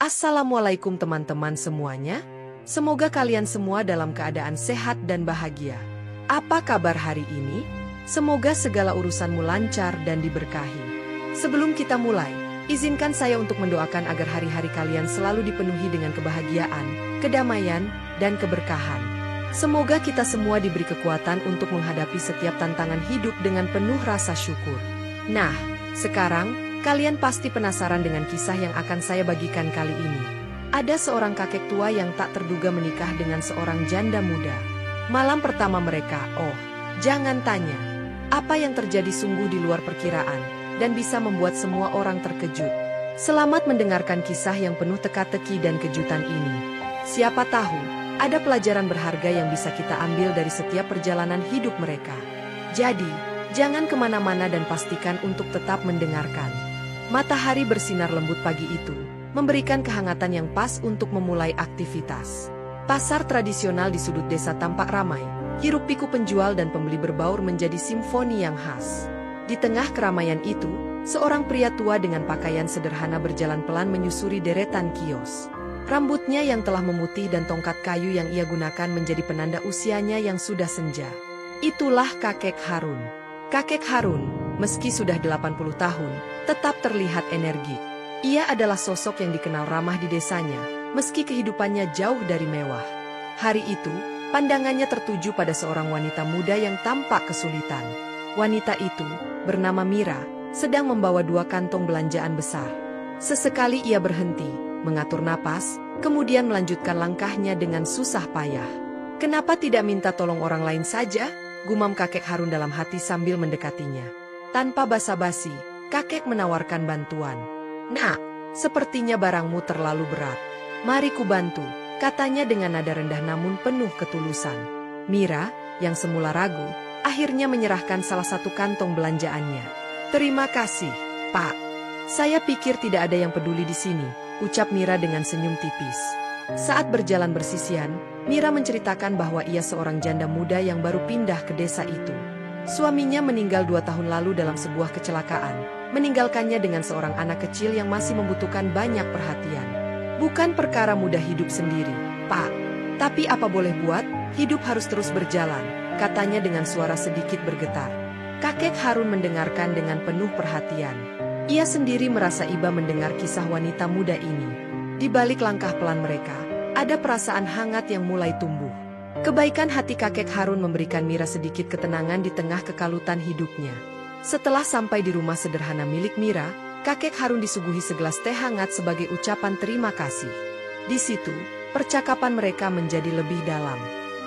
Assalamualaikum teman-teman semuanya. Semoga kalian semua dalam keadaan sehat dan bahagia. Apa kabar hari ini? Semoga segala urusanmu lancar dan diberkahi. Sebelum kita mulai, izinkan saya untuk mendoakan agar hari-hari kalian selalu dipenuhi dengan kebahagiaan, kedamaian, dan keberkahan. Semoga kita semua diberi kekuatan untuk menghadapi setiap tantangan hidup dengan penuh rasa syukur. Nah, sekarang kalian pasti penasaran dengan kisah yang akan saya bagikan kali ini. Ada seorang kakek tua yang tak terduga menikah dengan seorang janda muda. Malam pertama mereka, jangan tanya. Apa yang terjadi sungguh di luar perkiraan, dan bisa membuat semua orang terkejut. Selamat mendengarkan kisah yang penuh teka-teki dan kejutan ini. Siapa tahu, ada pelajaran berharga yang bisa kita ambil dari setiap perjalanan hidup mereka. Jadi, jangan kemana-mana dan pastikan untuk tetap mendengarkan. Matahari bersinar lembut pagi itu, memberikan kehangatan yang pas untuk memulai aktivitas. Pasar tradisional di sudut desa tampak ramai, hiruk-pikuk penjual dan pembeli berbaur menjadi simfoni yang khas. Di tengah keramaian itu, seorang pria tua dengan pakaian sederhana berjalan pelan menyusuri deretan kios. Rambutnya yang telah memutih dan tongkat kayu yang ia gunakan menjadi penanda usianya yang sudah senja. Itulah kakek Harun. Kakek Harun, meski sudah 80 tahun, tetap terlihat energik. Ia adalah sosok yang dikenal ramah di desanya, meski kehidupannya jauh dari mewah. Hari itu, pandangannya tertuju pada seorang wanita muda yang tampak kesulitan. Wanita itu, bernama Mira, sedang membawa 2 kantong belanjaan besar. Sesekali ia berhenti, mengatur napas, kemudian melanjutkan langkahnya dengan susah payah. "Kenapa tidak minta tolong orang lain saja?" gumam kakek Harun dalam hati sambil mendekatinya. Tanpa basa-basi, kakek menawarkan bantuan. "Nak, sepertinya barangmu terlalu berat. Mari kubantu," katanya dengan nada rendah namun penuh ketulusan. Mira, yang semula ragu, akhirnya menyerahkan salah satu kantong belanjaannya. "Terima kasih, Pak. Saya pikir tidak ada yang peduli di sini," ucap Mira dengan senyum tipis. Saat berjalan bersisian, Mira menceritakan bahwa ia seorang janda muda yang baru pindah ke desa itu. Suaminya meninggal 2 tahun lalu dalam sebuah kecelakaan, meninggalkannya dengan seorang anak kecil yang masih membutuhkan banyak perhatian. "Bukan perkara mudah hidup sendiri, Pak. Tapi apa boleh buat, hidup harus terus berjalan," katanya dengan suara sedikit bergetar. Kakek Harun mendengarkan dengan penuh perhatian. Ia sendiri merasa iba mendengar kisah wanita muda ini. Di balik langkah pelan mereka, ada perasaan hangat yang mulai tumbuh. Kebaikan hati kakek Harun memberikan Mira sedikit ketenangan di tengah kekalutan hidupnya. Setelah sampai di rumah sederhana milik Mira, kakek Harun disuguhi segelas teh hangat sebagai ucapan terima kasih. Di situ, percakapan mereka menjadi lebih dalam.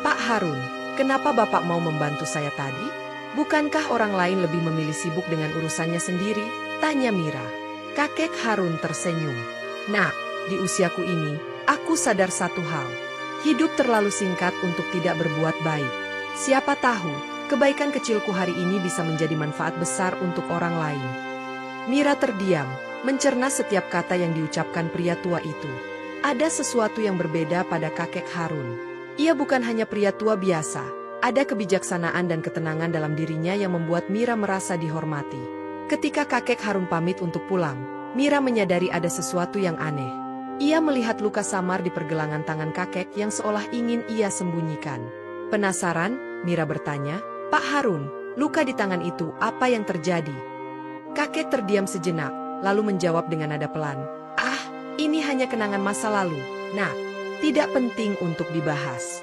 "Pak Harun, kenapa Bapak mau membantu saya tadi? Bukankah orang lain lebih memilih sibuk dengan urusannya sendiri?" tanya Mira. Kakek Harun tersenyum. "Nak, di usiaku ini, aku sadar satu hal. Hidup terlalu singkat untuk tidak berbuat baik. Siapa tahu, kebaikan kecilku hari ini bisa menjadi manfaat besar untuk orang lain." Mira terdiam, mencerna setiap kata yang diucapkan pria tua itu. Ada sesuatu yang berbeda pada kakek Harun. Ia bukan hanya pria tua biasa, ada kebijaksanaan dan ketenangan dalam dirinya yang membuat Mira merasa dihormati. Ketika kakek Harun pamit untuk pulang, Mira menyadari ada sesuatu yang aneh. Ia melihat luka samar di pergelangan tangan kakek yang seolah ingin ia sembunyikan. Penasaran, Mira bertanya, "Pak Harun, luka di tangan itu, apa yang terjadi?" Kakek terdiam sejenak, lalu menjawab dengan nada pelan, "Ini hanya kenangan masa lalu, Nak. Tidak penting untuk dibahas."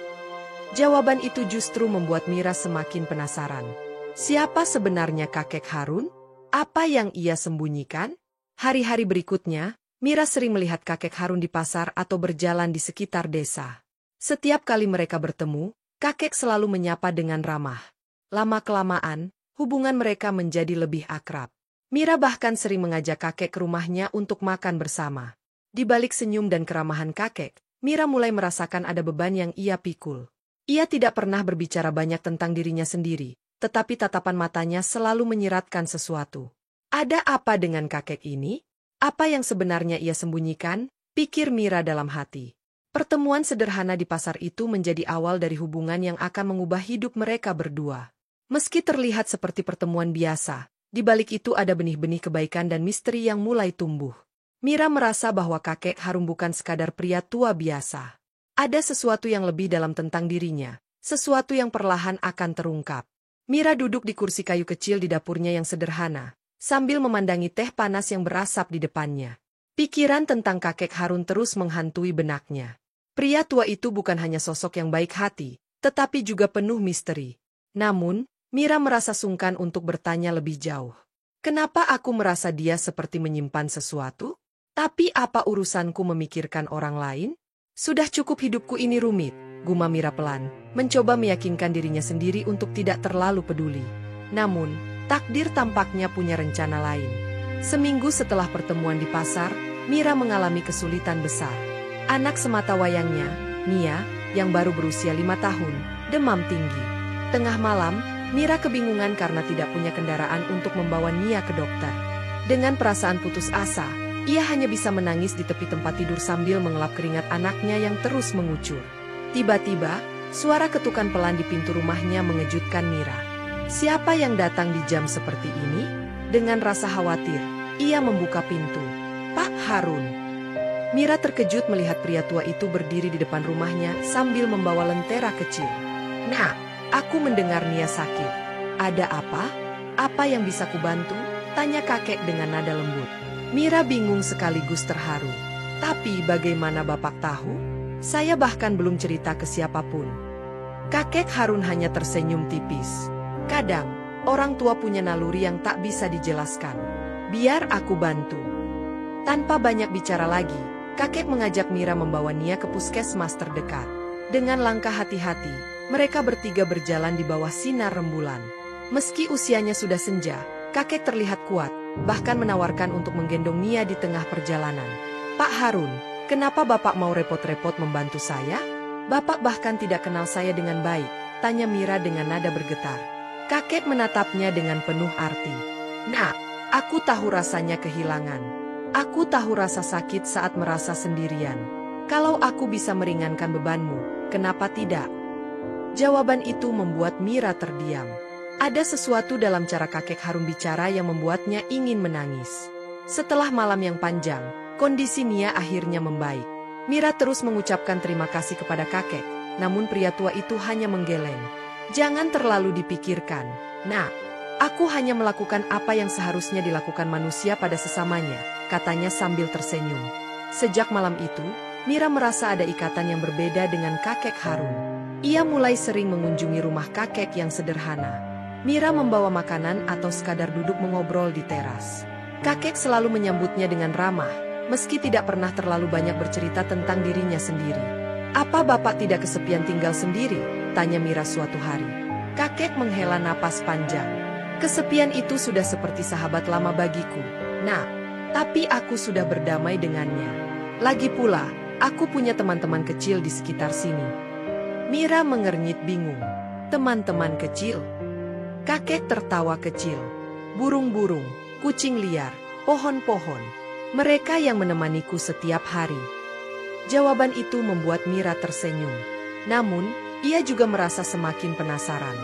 Jawaban itu justru membuat Mira semakin penasaran. Siapa sebenarnya kakek Harun? Apa yang ia sembunyikan? Hari-hari berikutnya, Mira sering melihat kakek Harun di pasar atau berjalan di sekitar desa. Setiap kali mereka bertemu, kakek selalu menyapa dengan ramah. Lama-kelamaan, hubungan mereka menjadi lebih akrab. Mira bahkan sering mengajak kakek ke rumahnya untuk makan bersama. Di balik senyum dan keramahan kakek, Mira mulai merasakan ada beban yang ia pikul. Ia tidak pernah berbicara banyak tentang dirinya sendiri, tetapi tatapan matanya selalu menyiratkan sesuatu. Ada apa dengan kakek ini? Apa yang sebenarnya ia sembunyikan? Pikir Mira dalam hati. Pertemuan sederhana di pasar itu menjadi awal dari hubungan yang akan mengubah hidup mereka berdua. Meski terlihat seperti pertemuan biasa, di balik itu ada benih-benih kebaikan dan misteri yang mulai tumbuh. Mira merasa bahwa kakek Harun bukan sekadar pria tua biasa. Ada sesuatu yang lebih dalam tentang dirinya, sesuatu yang perlahan akan terungkap. Mira duduk di kursi kayu kecil di dapurnya yang sederhana, sambil memandangi teh panas yang berasap di depannya. Pikiran tentang kakek Harun terus menghantui benaknya. Pria tua itu bukan hanya sosok yang baik hati, tetapi juga penuh misteri. Namun, Mira merasa sungkan untuk bertanya lebih jauh. Kenapa aku merasa dia seperti menyimpan sesuatu? Tapi apa urusanku memikirkan orang lain? Sudah cukup hidupku ini rumit, gumam Mira pelan, mencoba meyakinkan dirinya sendiri untuk tidak terlalu peduli. Namun, takdir tampaknya punya rencana lain. Seminggu setelah pertemuan di pasar, Mira mengalami kesulitan besar. Anak semata wayangnya, Nia, yang baru berusia 5 tahun, demam tinggi. Tengah malam, Mira kebingungan karena tidak punya kendaraan untuk membawa Nia ke dokter. Dengan perasaan putus asa, ia hanya bisa menangis di tepi tempat tidur sambil mengelap keringat anaknya yang terus mengucur. Tiba-tiba, suara ketukan pelan di pintu rumahnya mengejutkan Mira. Siapa yang datang di jam seperti ini? Dengan rasa khawatir, ia membuka pintu. Pak Harun. Mira terkejut melihat pria tua itu berdiri di depan rumahnya sambil membawa lentera kecil. Nah, aku mendengar Nia sakit. Ada apa? Apa yang bisa kubantu? Tanya kakek dengan nada lembut. Mira bingung sekaligus terharu. Tapi bagaimana Bapak tahu? Saya bahkan belum cerita ke siapapun. Kakek Harun hanya tersenyum tipis. Kadang, orang tua punya naluri yang tak bisa dijelaskan. Biar aku bantu. Tanpa banyak bicara lagi, kakek mengajak Mira membawa Nia ke puskesmas terdekat. Dengan langkah hati-hati, mereka bertiga berjalan di bawah sinar rembulan. Meski usianya sudah senja, kakek terlihat kuat, bahkan menawarkan untuk menggendong Nia di tengah perjalanan. Pak Harun, kenapa Bapak mau repot-repot membantu saya? Bapak bahkan tidak kenal saya dengan baik, tanya Mira dengan nada bergetar. Kakek menatapnya dengan penuh arti. Nak, aku tahu rasanya kehilangan. Aku tahu rasa sakit saat merasa sendirian. Kalau aku bisa meringankan bebanmu, kenapa tidak? Jawaban itu membuat Mira terdiam. Ada sesuatu dalam cara kakek Harun bicara yang membuatnya ingin menangis. Setelah malam yang panjang, kondisi Nia akhirnya membaik. Mira terus mengucapkan terima kasih kepada kakek, namun pria tua itu hanya menggeleng. Jangan terlalu dipikirkan, Nak. Aku hanya melakukan apa yang seharusnya dilakukan manusia pada sesamanya, katanya sambil tersenyum. Sejak malam itu, Mira merasa ada ikatan yang berbeda dengan kakek Harun. Ia mulai sering mengunjungi rumah kakek yang sederhana. Mira membawa makanan atau sekadar duduk mengobrol di teras. Kakek selalu menyambutnya dengan ramah, meski tidak pernah terlalu banyak bercerita tentang dirinya sendiri. Apa Bapak tidak kesepian tinggal sendiri? Tanya Mira suatu hari. Kakek menghela napas panjang. Kesepian itu sudah seperti sahabat lama bagiku, Nah, tapi aku sudah berdamai dengannya. Lagi pula, aku punya teman-teman kecil di sekitar sini. Mira mengernyit bingung. Teman-teman kecil? Kakek tertawa kecil. Burung-burung, kucing liar, pohon-pohon. Mereka yang menemaniku setiap hari. Jawaban itu membuat Mira tersenyum. Namun, ia juga merasa semakin penasaran.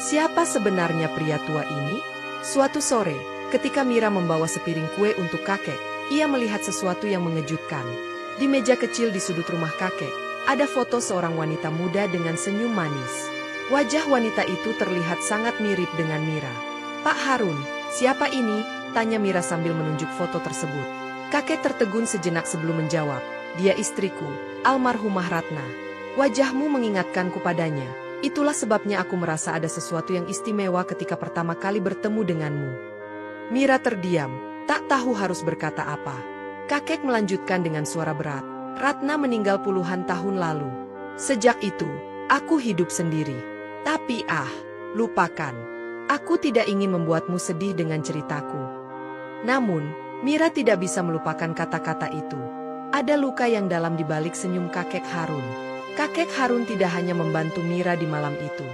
Siapa sebenarnya pria tua ini? Suatu sore, ketika Mira membawa sepiring kue untuk kakek, ia melihat sesuatu yang mengejutkan. Di meja kecil di sudut rumah kakek, ada foto seorang wanita muda dengan senyum manis. Wajah wanita itu terlihat sangat mirip dengan Mira. Pak Harun, siapa ini? Tanya Mira sambil menunjuk foto tersebut. Kakek tertegun sejenak sebelum menjawab. Dia istriku, almarhumah Ratna. Wajahmu mengingatkanku padanya. Itulah sebabnya aku merasa ada sesuatu yang istimewa ketika pertama kali bertemu denganmu. Mira terdiam, tak tahu harus berkata apa. Kakek melanjutkan dengan suara berat. Ratna meninggal puluhan tahun lalu. Sejak itu, aku hidup sendiri. Tapi lupakan. Aku tidak ingin membuatmu sedih dengan ceritaku. Namun, Mira tidak bisa melupakan kata-kata itu. Ada luka yang dalam di balik senyum kakek Harun. Kakek Harun tidak hanya membantu Mira di malam itu.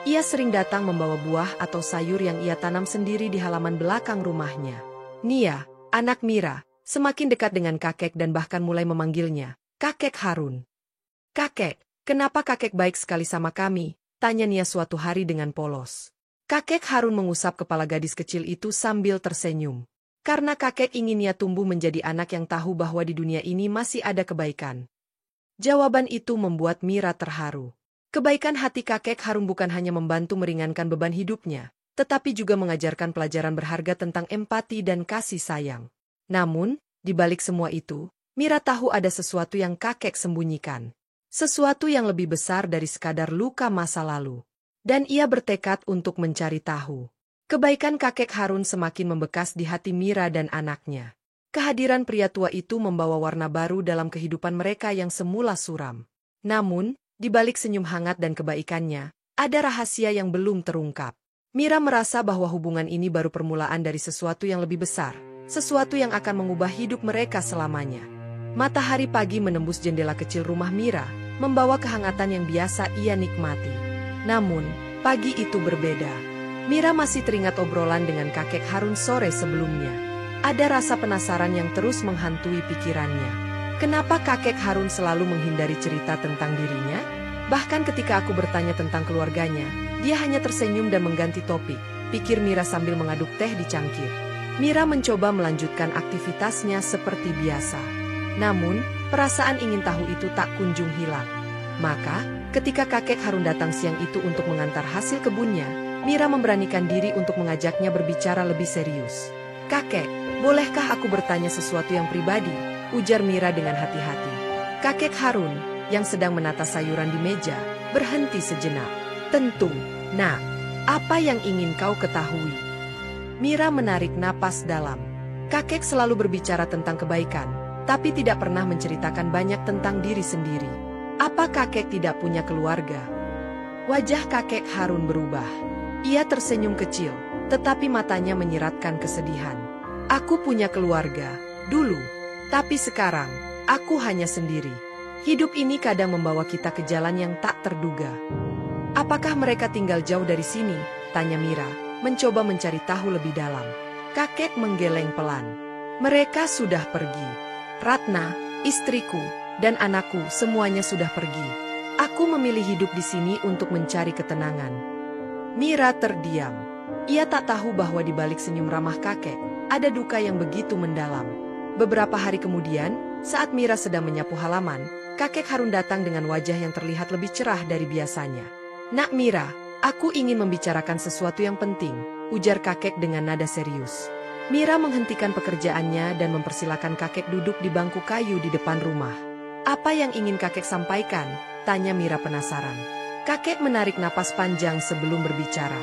Ia sering datang membawa buah atau sayur yang ia tanam sendiri di halaman belakang rumahnya. Nia, anak Mira, semakin dekat dengan kakek dan bahkan mulai memanggilnya, Kakek Harun. Kakek, kenapa kakek baik sekali sama kami? Tanya Nia suatu hari dengan polos. Kakek Harun mengusap kepala gadis kecil itu sambil tersenyum. Karena kakek inginnya tumbuh menjadi anak yang tahu bahwa di dunia ini masih ada kebaikan. Jawaban itu membuat Mira terharu. Kebaikan hati kakek Harun bukan hanya membantu meringankan beban hidupnya, tetapi juga mengajarkan pelajaran berharga tentang empati dan kasih sayang. Namun, di balik semua itu, Mira tahu ada sesuatu yang kakek sembunyikan. Sesuatu yang lebih besar dari sekadar luka masa lalu. Dan ia bertekad untuk mencari tahu. Kebaikan kakek Harun semakin membekas di hati Mira dan anaknya. Kehadiran pria tua itu membawa warna baru dalam kehidupan mereka yang semula suram. Namun, di balik senyum hangat dan kebaikannya, ada rahasia yang belum terungkap. Mira merasa bahwa hubungan ini baru permulaan dari sesuatu yang lebih besar, sesuatu yang akan mengubah hidup mereka selamanya. Matahari pagi menembus jendela kecil rumah Mira, membawa kehangatan yang biasa ia nikmati. Namun, pagi itu berbeda. Mira masih teringat obrolan dengan kakek Harun sore sebelumnya. Ada rasa penasaran yang terus menghantui pikirannya. Kenapa kakek Harun selalu menghindari cerita tentang dirinya? Bahkan ketika aku bertanya tentang keluarganya, dia hanya tersenyum dan mengganti topik, pikir Mira sambil mengaduk teh di cangkir. Mira mencoba melanjutkan aktivitasnya seperti biasa. Namun, perasaan ingin tahu itu tak kunjung hilang. Maka, ketika kakek Harun datang siang itu untuk mengantar hasil kebunnya, Mira memberanikan diri untuk mengajaknya berbicara lebih serius. "Kakek, bolehkah aku bertanya sesuatu yang pribadi?" ujar Mira dengan hati-hati. Kakek Harun, yang sedang menata sayuran di meja, berhenti sejenak. "Tentu, Nak. Apa yang ingin kau ketahui?" Mira menarik napas dalam. Kakek selalu berbicara tentang kebaikan, tapi tidak pernah menceritakan banyak tentang diri sendiri. Apa kakek tidak punya keluarga? Wajah kakek Harun berubah. Ia tersenyum kecil, tetapi matanya menyiratkan kesedihan. "Aku punya keluarga, dulu. Tapi sekarang, aku hanya sendiri. Hidup ini kadang membawa kita ke jalan yang tak terduga." "Apakah mereka tinggal jauh dari sini?" tanya Mira, mencoba mencari tahu lebih dalam. Kakek menggeleng pelan. "Mereka sudah pergi. Ratna, istriku, dan anakku semuanya sudah pergi. Aku memilih hidup di sini untuk mencari ketenangan." Mira terdiam. Ia tak tahu bahwa di balik senyum ramah kakek, ada duka yang begitu mendalam. Beberapa hari kemudian, saat Mira sedang menyapu halaman, kakek Harun datang dengan wajah yang terlihat lebih cerah dari biasanya. "Nak Mira, aku ingin membicarakan sesuatu yang penting," ujar kakek dengan nada serius. Mira menghentikan pekerjaannya dan mempersilakan kakek duduk di bangku kayu di depan rumah. "Apa yang ingin kakek sampaikan?" tanya Mira penasaran. Kakek menarik napas panjang sebelum berbicara.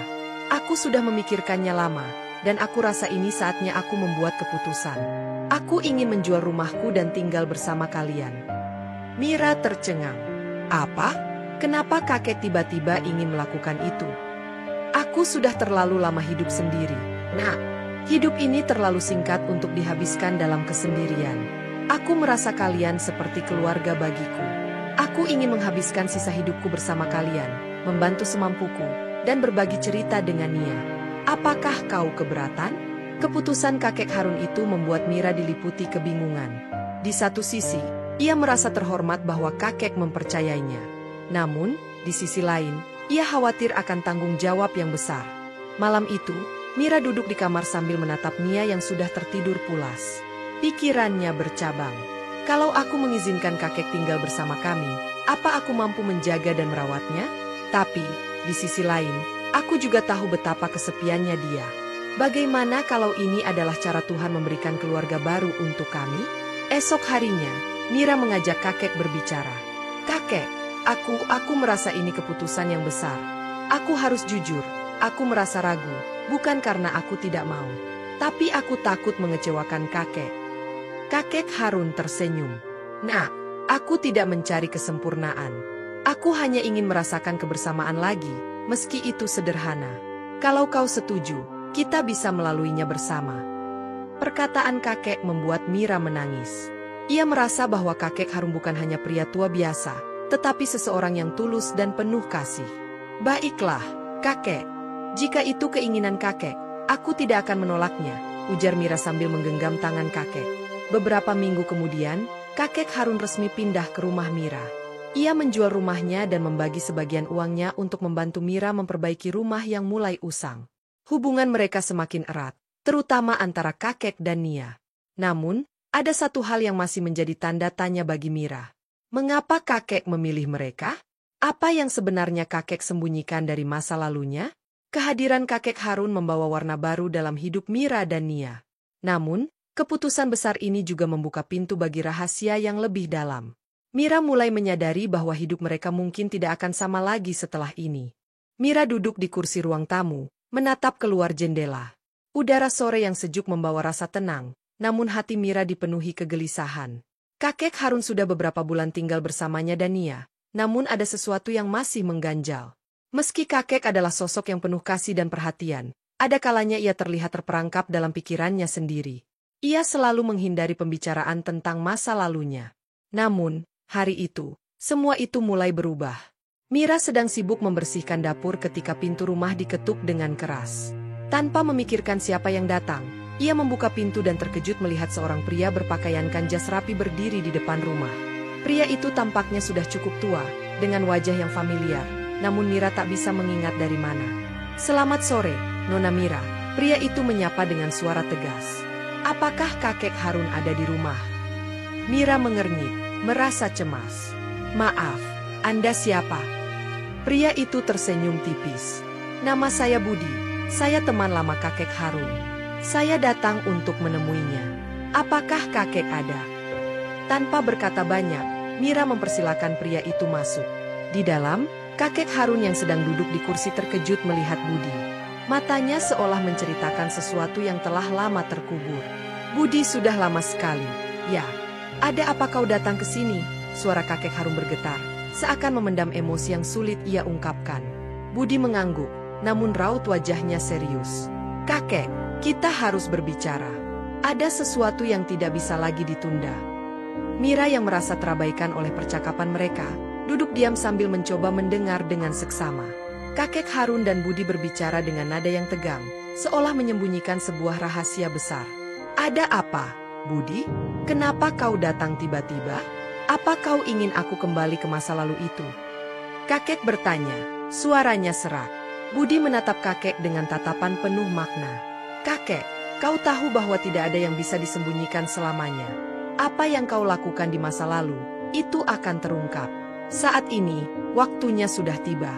"Aku sudah memikirkannya lama, dan aku rasa ini saatnya aku membuat keputusan. Aku ingin menjual rumahku dan tinggal bersama kalian." Mira tercengang. "Apa? Kenapa kakek tiba-tiba ingin melakukan itu?" "Aku sudah terlalu lama hidup sendiri, Nak. Hidup ini terlalu singkat untuk dihabiskan dalam kesendirian. Aku merasa kalian seperti keluarga bagiku. Aku ingin menghabiskan sisa hidupku bersama kalian, membantu semampuku, dan berbagi cerita dengan Nia. Apakah kau keberatan?" Keputusan kakek Harun itu membuat Mira diliputi kebingungan. Di satu sisi, ia merasa terhormat bahwa kakek mempercayainya. Namun, di sisi lain, ia khawatir akan tanggung jawab yang besar. Malam itu, Mira duduk di kamar sambil menatap Nia yang sudah tertidur pulas. Pikirannya bercabang. "Kalau aku mengizinkan kakek tinggal bersama kami, apa aku mampu menjaga dan merawatnya? Tapi, di sisi lain, aku juga tahu betapa kesepiannya dia. Bagaimana kalau ini adalah cara Tuhan memberikan keluarga baru untuk kami?" Esok harinya, Mira mengajak kakek berbicara. "Kakek, aku merasa ini keputusan yang besar. Aku harus jujur, aku merasa ragu, bukan karena aku tidak mau. Tapi aku takut mengecewakan kakek." Kakek Harun tersenyum. "Nak, aku tidak mencari kesempurnaan. Aku hanya ingin merasakan kebersamaan lagi, meski itu sederhana. Kalau kau setuju, kita bisa melaluinya bersama." Perkataan kakek membuat Mira menangis. Ia merasa bahwa kakek Harun bukan hanya pria tua biasa, tetapi seseorang yang tulus dan penuh kasih. "Baiklah, kakek. Jika itu keinginan kakek, aku tidak akan menolaknya," ujar Mira sambil menggenggam tangan kakek. Beberapa minggu kemudian, kakek Harun resmi pindah ke rumah Mira. Ia menjual rumahnya dan membagi sebagian uangnya untuk membantu Mira memperbaiki rumah yang mulai usang. Hubungan mereka semakin erat, terutama antara kakek dan Nia. Namun, ada satu hal yang masih menjadi tanda tanya bagi Mira. Mengapa kakek memilih mereka? Apa yang sebenarnya kakek sembunyikan dari masa lalunya? Kehadiran kakek Harun membawa warna baru dalam hidup Mira dan Nia. Namun, keputusan besar ini juga membuka pintu bagi rahasia yang lebih dalam. Mira mulai menyadari bahwa hidup mereka mungkin tidak akan sama lagi setelah ini. Mira duduk di kursi ruang tamu, menatap keluar jendela. Udara sore yang sejuk membawa rasa tenang, namun hati Mira dipenuhi kegelisahan. Kakek Harun sudah beberapa bulan tinggal bersamanya dan Nia, namun ada sesuatu yang masih mengganjal. Meski kakek adalah sosok yang penuh kasih dan perhatian, ada kalanya ia terlihat terperangkap dalam pikirannya sendiri. Ia selalu menghindari pembicaraan tentang masa lalunya. Namun, hari itu, semua itu mulai berubah. Mira sedang sibuk membersihkan dapur ketika pintu rumah diketuk dengan keras. Tanpa memikirkan siapa yang datang, ia membuka pintu dan terkejut melihat seorang pria berpakaian jas rapi berdiri di depan rumah. Pria itu tampaknya sudah cukup tua, dengan wajah yang familiar, namun Mira tak bisa mengingat dari mana. "Selamat sore, Nona Mira," pria itu menyapa dengan suara tegas. "Apakah kakek Harun ada di rumah?" Mira mengernyit, merasa cemas. "Maaf, Anda siapa?" Pria itu tersenyum tipis. "Nama saya Budi, saya teman lama kakek Harun. Saya datang untuk menemuinya. Apakah kakek ada?" Tanpa berkata banyak, Mira mempersilakan pria itu masuk. Di dalam, kakek Harun yang sedang duduk di kursi terkejut melihat Budi. Matanya seolah menceritakan sesuatu yang telah lama terkubur. "Budi, sudah lama sekali." "Ya, ada apa kau datang ke sini?" Suara kakek Harun bergetar, seakan memendam emosi yang sulit ia ungkapkan. Budi mengangguk, namun raut wajahnya serius. "Kakek, kita harus berbicara. Ada sesuatu yang tidak bisa lagi ditunda." Mira yang merasa terabaikan oleh percakapan mereka, duduk diam sambil mencoba mendengar dengan seksama. Kakek Harun dan Budi berbicara dengan nada yang tegang, seolah menyembunyikan sebuah rahasia besar. "Ada apa, Budi? Kenapa kau datang tiba-tiba? Apa kau ingin aku kembali ke masa lalu itu?" Kakek bertanya, suaranya serak. Budi menatap kakek dengan tatapan penuh makna. "Kakek, kau tahu bahwa tidak ada yang bisa disembunyikan selamanya. Apa yang kau lakukan di masa lalu, itu akan terungkap. Saat ini, waktunya sudah tiba."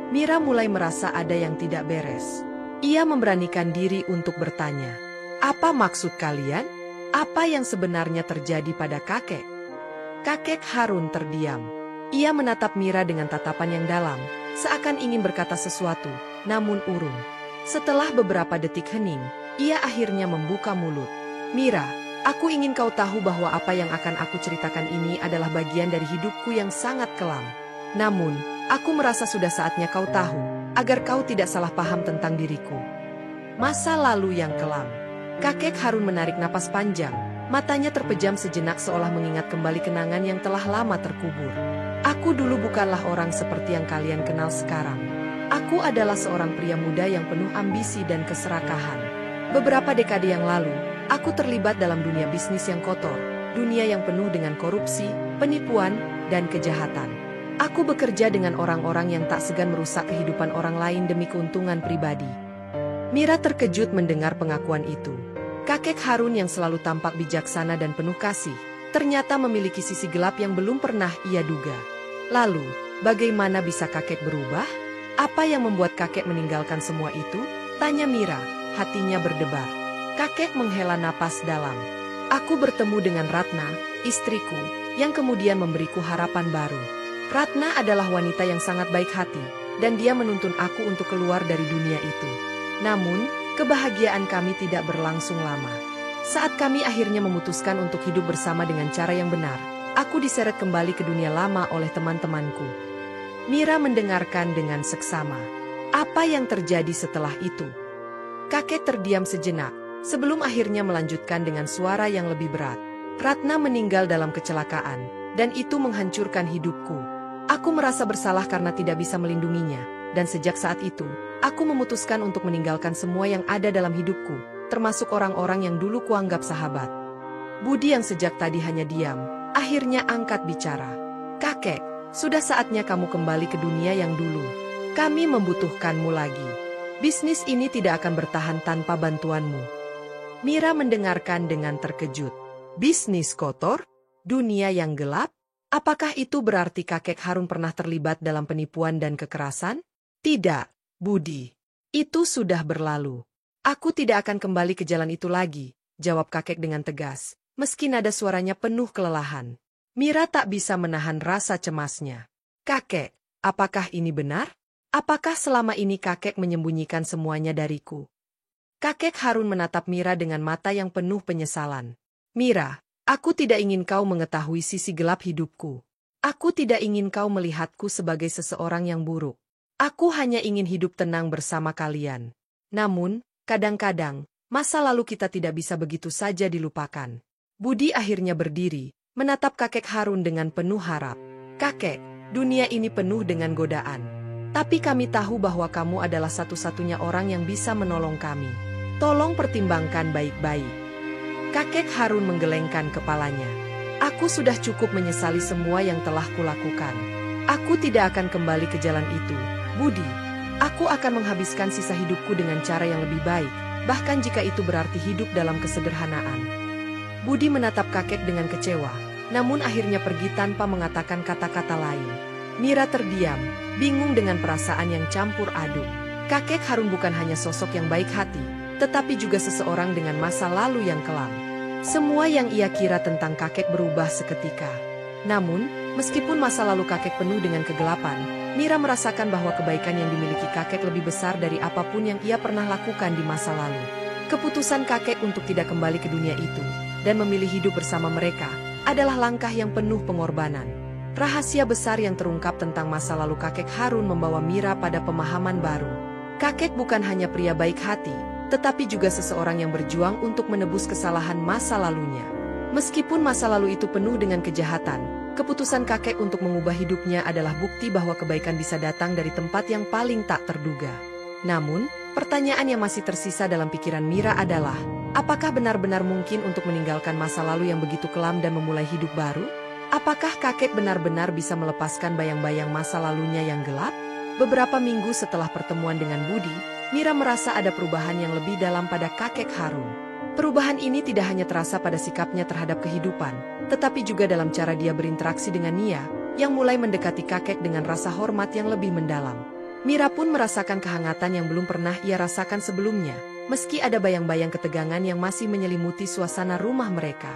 Mira mulai merasa ada yang tidak beres. Ia memberanikan diri untuk bertanya, "Apa maksud kalian? Apa yang sebenarnya terjadi pada kakek?" Kakek Harun terdiam. Ia menatap Mira dengan tatapan yang dalam, seakan ingin berkata sesuatu, namun urung. Setelah beberapa detik hening, ia akhirnya membuka mulut. "Mira, aku ingin kau tahu bahwa apa yang akan aku ceritakan ini adalah bagian dari hidupku yang sangat kelam. Namun, aku merasa sudah saatnya kau tahu, agar kau tidak salah paham tentang diriku." Masa lalu yang kelam. Kakek Harun menarik napas panjang, matanya terpejam sejenak seolah mengingat kembali kenangan yang telah lama terkubur. "Aku dulu bukanlah orang seperti yang kalian kenal sekarang. Aku adalah seorang pria muda yang penuh ambisi dan keserakahan. Beberapa dekade yang lalu, aku terlibat dalam dunia bisnis yang kotor, dunia yang penuh dengan korupsi, penipuan, dan kejahatan. Aku bekerja dengan orang-orang yang tak segan merusak kehidupan orang lain demi keuntungan pribadi." Mira terkejut mendengar pengakuan itu. Kakek Harun yang selalu tampak bijaksana dan penuh kasih, ternyata memiliki sisi gelap yang belum pernah ia duga. Lalu, bagaimana bisa kakek berubah? Apa yang membuat kakek meninggalkan semua itu? Tanya Mira, hatinya berdebar. Kakek menghela napas dalam. "Aku bertemu dengan Ratna, istriku, yang kemudian memberiku harapan baru. Ratna adalah wanita yang sangat baik hati, dan dia menuntun aku untuk keluar dari dunia itu. Namun, kebahagiaan kami tidak berlangsung lama. Saat kami akhirnya memutuskan untuk hidup bersama dengan cara yang benar, aku diseret kembali ke dunia lama oleh teman-temanku." Mira mendengarkan dengan seksama. Apa yang terjadi setelah itu? Kakek terdiam sejenak, sebelum akhirnya melanjutkan dengan suara yang lebih berat. "Ratna meninggal dalam kecelakaan, dan itu menghancurkan hidupku. Aku merasa bersalah karena tidak bisa melindunginya, dan sejak saat itu, aku memutuskan untuk meninggalkan semua yang ada dalam hidupku, termasuk orang-orang yang dulu kuanggap sahabat." Budi yang sejak tadi hanya diam, akhirnya angkat bicara. "Kakek, sudah saatnya kamu kembali ke dunia yang dulu. Kami membutuhkanmu lagi." Bisnis ini tidak akan bertahan tanpa bantuanmu. Mira mendengarkan dengan terkejut. Bisnis kotor? Dunia yang gelap? Apakah itu berarti kakek Harun pernah terlibat dalam penipuan dan kekerasan? Tidak, Budi. Itu sudah berlalu. Aku tidak akan kembali ke jalan itu lagi, jawab kakek dengan tegas, meski nada suaranya penuh kelelahan. Mira tak bisa menahan rasa cemasnya. Kakek, apakah ini benar? Apakah selama ini kakek menyembunyikan semuanya dariku? Kakek Harun menatap Mira dengan mata yang penuh penyesalan. Mira, aku tidak ingin kau mengetahui sisi gelap hidupku. Aku tidak ingin kau melihatku sebagai seseorang yang buruk. Aku hanya ingin hidup tenang bersama kalian. Namun, kadang-kadang, masa lalu kita tidak bisa begitu saja dilupakan. Budi akhirnya berdiri, menatap kakek Harun dengan penuh harap. Kakek, dunia ini penuh dengan godaan. Tapi kami tahu bahwa kamu adalah satu-satunya orang yang bisa menolong kami. Tolong pertimbangkan baik-baik. Kakek Harun menggelengkan kepalanya. Aku sudah cukup menyesali semua yang telah kulakukan. Aku tidak akan kembali ke jalan itu, Budi. Aku akan menghabiskan sisa hidupku dengan cara yang lebih baik, bahkan jika itu berarti hidup dalam kesederhanaan. Budi menatap kakek dengan kecewa, namun akhirnya pergi tanpa mengatakan kata-kata lain. Mira terdiam, bingung dengan perasaan yang campur aduk. Kakek Harun bukan hanya sosok yang baik hati, tetapi juga seseorang dengan masa lalu yang kelam. Semua yang ia kira tentang kakek berubah seketika. Namun, meskipun masa lalu kakek penuh dengan kegelapan, Mira merasakan bahwa kebaikan yang dimiliki kakek lebih besar dari apapun yang ia pernah lakukan di masa lalu. Keputusan kakek untuk tidak kembali ke dunia itu, dan memilih hidup bersama mereka, adalah langkah yang penuh pengorbanan. Rahasia besar yang terungkap tentang masa lalu kakek Harun membawa Mira pada pemahaman baru. Kakek bukan hanya pria baik hati, tetapi juga seseorang yang berjuang untuk menebus kesalahan masa lalunya. Meskipun masa lalu itu penuh dengan kejahatan, keputusan kakek untuk mengubah hidupnya adalah bukti bahwa kebaikan bisa datang dari tempat yang paling tak terduga. Namun, pertanyaan yang masih tersisa dalam pikiran Mira adalah, apakah benar-benar mungkin untuk meninggalkan masa lalu yang begitu kelam dan memulai hidup baru? Apakah kakek benar-benar bisa melepaskan bayang-bayang masa lalunya yang gelap? Beberapa minggu setelah pertemuan dengan Budi, Mira merasa ada perubahan yang lebih dalam pada kakek Harun. Perubahan ini tidak hanya terasa pada sikapnya terhadap kehidupan, tetapi juga dalam cara dia berinteraksi dengan Nia, yang mulai mendekati kakek dengan rasa hormat yang lebih mendalam. Mira pun merasakan kehangatan yang belum pernah ia rasakan sebelumnya, meski ada bayang-bayang ketegangan yang masih menyelimuti suasana rumah mereka.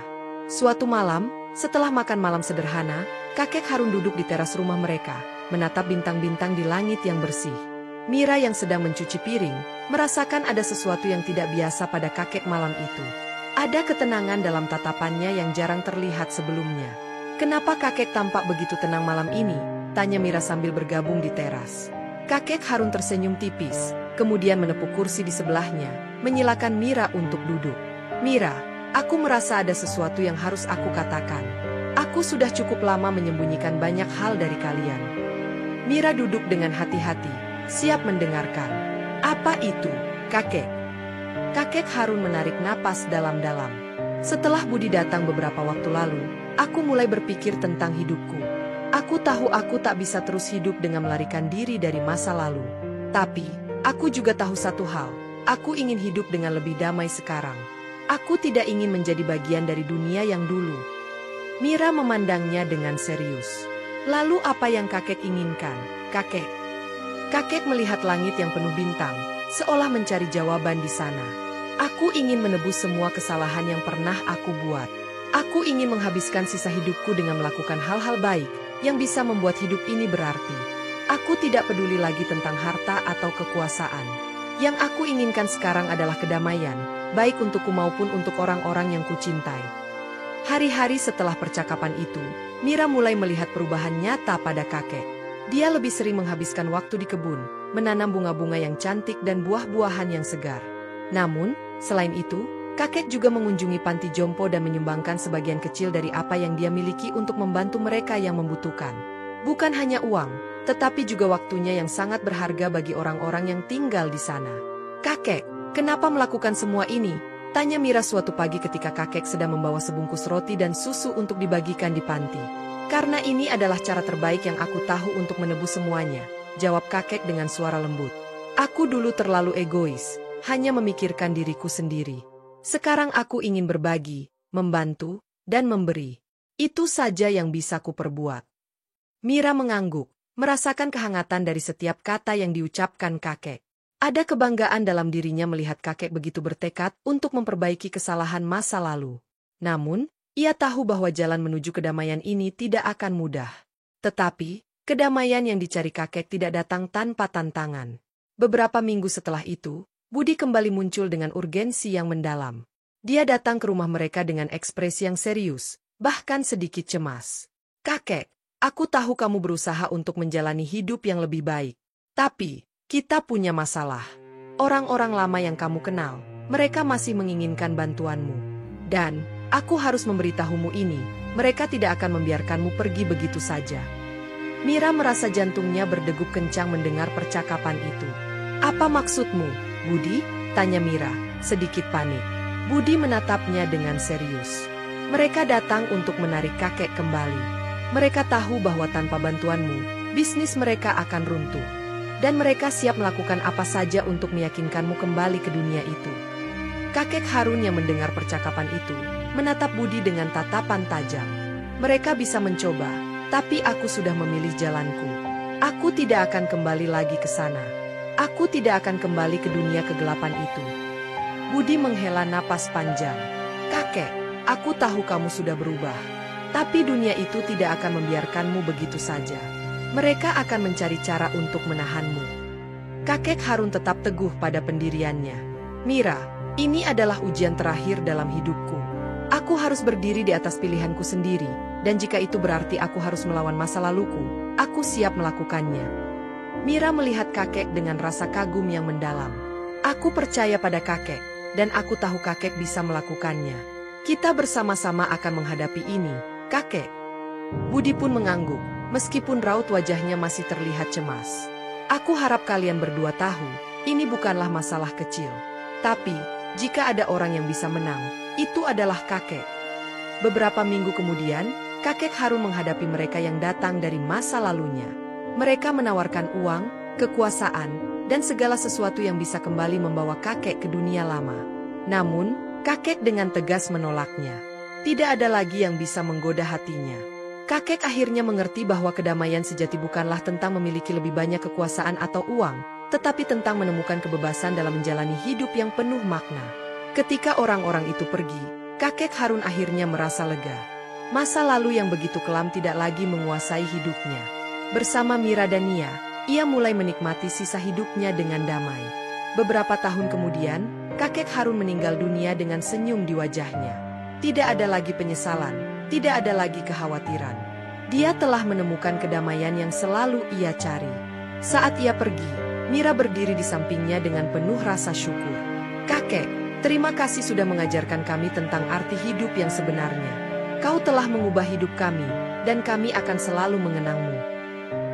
Suatu malam, setelah makan malam sederhana, kakek Harun duduk di teras rumah mereka, menatap bintang-bintang di langit yang bersih. Mira yang sedang mencuci piring, merasakan ada sesuatu yang tidak biasa pada kakek malam itu. Ada ketenangan dalam tatapannya yang jarang terlihat sebelumnya. Kenapa kakek tampak begitu tenang malam ini? Tanya Mira sambil bergabung di teras. Kakek Harun tersenyum tipis, kemudian menepuk kursi di sebelahnya, menyilakan Mira untuk duduk. Mira, aku merasa ada sesuatu yang harus aku katakan. Aku sudah cukup lama menyembunyikan banyak hal dari kalian. Mira duduk dengan hati-hati, siap mendengarkan. Apa itu, kakek? Kakek Harun menarik napas dalam-dalam. Setelah Budi datang beberapa waktu lalu, aku mulai berpikir tentang hidupku. Aku tahu aku tak bisa terus hidup dengan melarikan diri dari masa lalu. Tapi, aku juga tahu satu hal. Aku ingin hidup dengan lebih damai sekarang. Aku tidak ingin menjadi bagian dari dunia yang dulu. Mira memandangnya dengan serius. Lalu apa yang kakek inginkan, kakek? Kakek melihat langit yang penuh bintang, seolah mencari jawaban di sana. Aku ingin menebus semua kesalahan yang pernah aku buat. Aku ingin menghabiskan sisa hidupku dengan melakukan hal-hal baik, yang bisa membuat hidup ini berarti. Aku tidak peduli lagi tentang harta atau kekuasaan. Yang aku inginkan sekarang adalah kedamaian, baik untukku maupun untuk orang-orang yang kucintai. Hari-hari setelah percakapan itu, Mira mulai melihat perubahan nyata pada kakek. Dia lebih sering menghabiskan waktu di kebun, menanam bunga-bunga yang cantik dan buah-buahan yang segar. Namun, selain itu, kakek juga mengunjungi panti jompo dan menyumbangkan sebagian kecil dari apa yang dia miliki untuk membantu mereka yang membutuhkan. Bukan hanya uang, tetapi juga waktunya yang sangat berharga bagi orang-orang yang tinggal di sana. Kakek, kenapa melakukan semua ini? Tanya Mira suatu pagi ketika kakek sedang membawa sebungkus roti dan susu untuk dibagikan di panti. Karena ini adalah cara terbaik yang aku tahu untuk menebus semuanya, jawab kakek dengan suara lembut. Aku dulu terlalu egois, hanya memikirkan diriku sendiri. Sekarang aku ingin berbagi, membantu, dan memberi. Itu saja yang bisa kuperbuat. Mira mengangguk, merasakan kehangatan dari setiap kata yang diucapkan kakek. Ada kebanggaan dalam dirinya melihat kakek begitu bertekad untuk memperbaiki kesalahan masa lalu. Namun, ia tahu bahwa jalan menuju kedamaian ini tidak akan mudah. Tetapi, kedamaian yang dicari kakek tidak datang tanpa tantangan. Beberapa minggu setelah itu, Budi kembali muncul dengan urgensi yang mendalam. Dia datang ke rumah mereka dengan ekspresi yang serius, bahkan sedikit cemas. "Kakek, aku tahu kamu berusaha untuk menjalani hidup yang lebih baik. Tapi, kita punya masalah. Orang-orang lama yang kamu kenal, mereka masih menginginkan bantuanmu. Dan, aku harus memberitahumu ini, mereka tidak akan membiarkanmu pergi begitu saja." Mira merasa jantungnya berdegup kencang mendengar percakapan itu. "Apa maksudmu, Budi?" tanya Mira, sedikit panik. Budi menatapnya dengan serius. "Mereka datang untuk menarik kakek kembali. Mereka tahu bahwa tanpa bantuanmu, bisnis mereka akan runtuh. Dan mereka siap melakukan apa saja untuk meyakinkanmu kembali ke dunia itu." Kakek Harun yang mendengar percakapan itu, menatap Budi dengan tatapan tajam. "Mereka bisa mencoba, tapi aku sudah memilih jalanku. Aku tidak akan kembali lagi ke sana. Aku tidak akan kembali ke dunia kegelapan itu." Budi menghela napas panjang. "Kakek, aku tahu kamu sudah berubah. Tapi dunia itu tidak akan membiarkanmu begitu saja. Mereka akan mencari cara untuk menahanmu." Kakek Harun tetap teguh pada pendiriannya. "Mira, ini adalah ujian terakhir dalam hidupku. Aku harus berdiri di atas pilihanku sendiri, dan jika itu berarti aku harus melawan masa laluku, aku siap melakukannya." Mira melihat kakek dengan rasa kagum yang mendalam. "Aku percaya pada kakek, dan aku tahu kakek bisa melakukannya. Kita bersama-sama akan menghadapi ini, kakek." Budi pun mengangguk, meskipun raut wajahnya masih terlihat cemas. "Aku harap kalian berdua tahu, ini bukanlah masalah kecil. Tapi, jika ada orang yang bisa menang, itu adalah kakek." Beberapa minggu kemudian, kakek Harun menghadapi mereka yang datang dari masa lalunya. Mereka menawarkan uang, kekuasaan, dan segala sesuatu yang bisa kembali membawa kakek ke dunia lama. Namun, kakek dengan tegas menolaknya. Tidak ada lagi yang bisa menggoda hatinya. Kakek akhirnya mengerti bahwa kedamaian sejati bukanlah tentang memiliki lebih banyak kekuasaan atau uang, tetapi tentang menemukan kebebasan dalam menjalani hidup yang penuh makna. Ketika orang-orang itu pergi, kakek Harun akhirnya merasa lega. Masa lalu yang begitu kelam tidak lagi menguasai hidupnya. Bersama Mira dan Nia, ia mulai menikmati sisa hidupnya dengan damai. Beberapa tahun kemudian, kakek Harun meninggal dunia dengan senyum di wajahnya. Tidak ada lagi penyesalan, tidak ada lagi kekhawatiran. Dia telah menemukan kedamaian yang selalu ia cari. Saat ia pergi, Mira berdiri di sampingnya dengan penuh rasa syukur. "Kakek, terima kasih sudah mengajarkan kami tentang arti hidup yang sebenarnya. Kau telah mengubah hidup kami, dan kami akan selalu mengenangmu."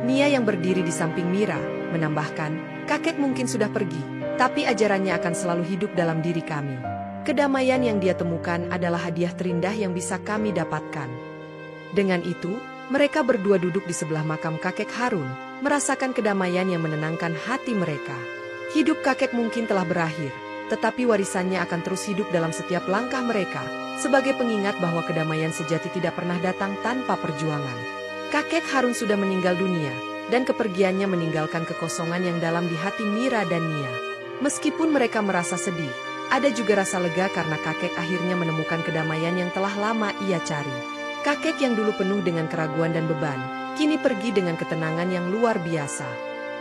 Nia yang berdiri di samping Mira, menambahkan, "Kakek mungkin sudah pergi, tapi ajarannya akan selalu hidup dalam diri kami. Kedamaian yang dia temukan adalah hadiah terindah yang bisa kami dapatkan." Dengan itu, mereka berdua duduk di sebelah makam kakek Harun, merasakan kedamaian yang menenangkan hati mereka. Hidup kakek mungkin telah berakhir, tetapi warisannya akan terus hidup dalam setiap langkah mereka, sebagai pengingat bahwa kedamaian sejati tidak pernah datang tanpa perjuangan. Kakek Harun sudah meninggal dunia, dan kepergiannya meninggalkan kekosongan yang dalam di hati Mira dan Nia. Meskipun mereka merasa sedih, ada juga rasa lega karena kakek akhirnya menemukan kedamaian yang telah lama ia cari. Kakek yang dulu penuh dengan keraguan dan beban, kini pergi dengan ketenangan yang luar biasa.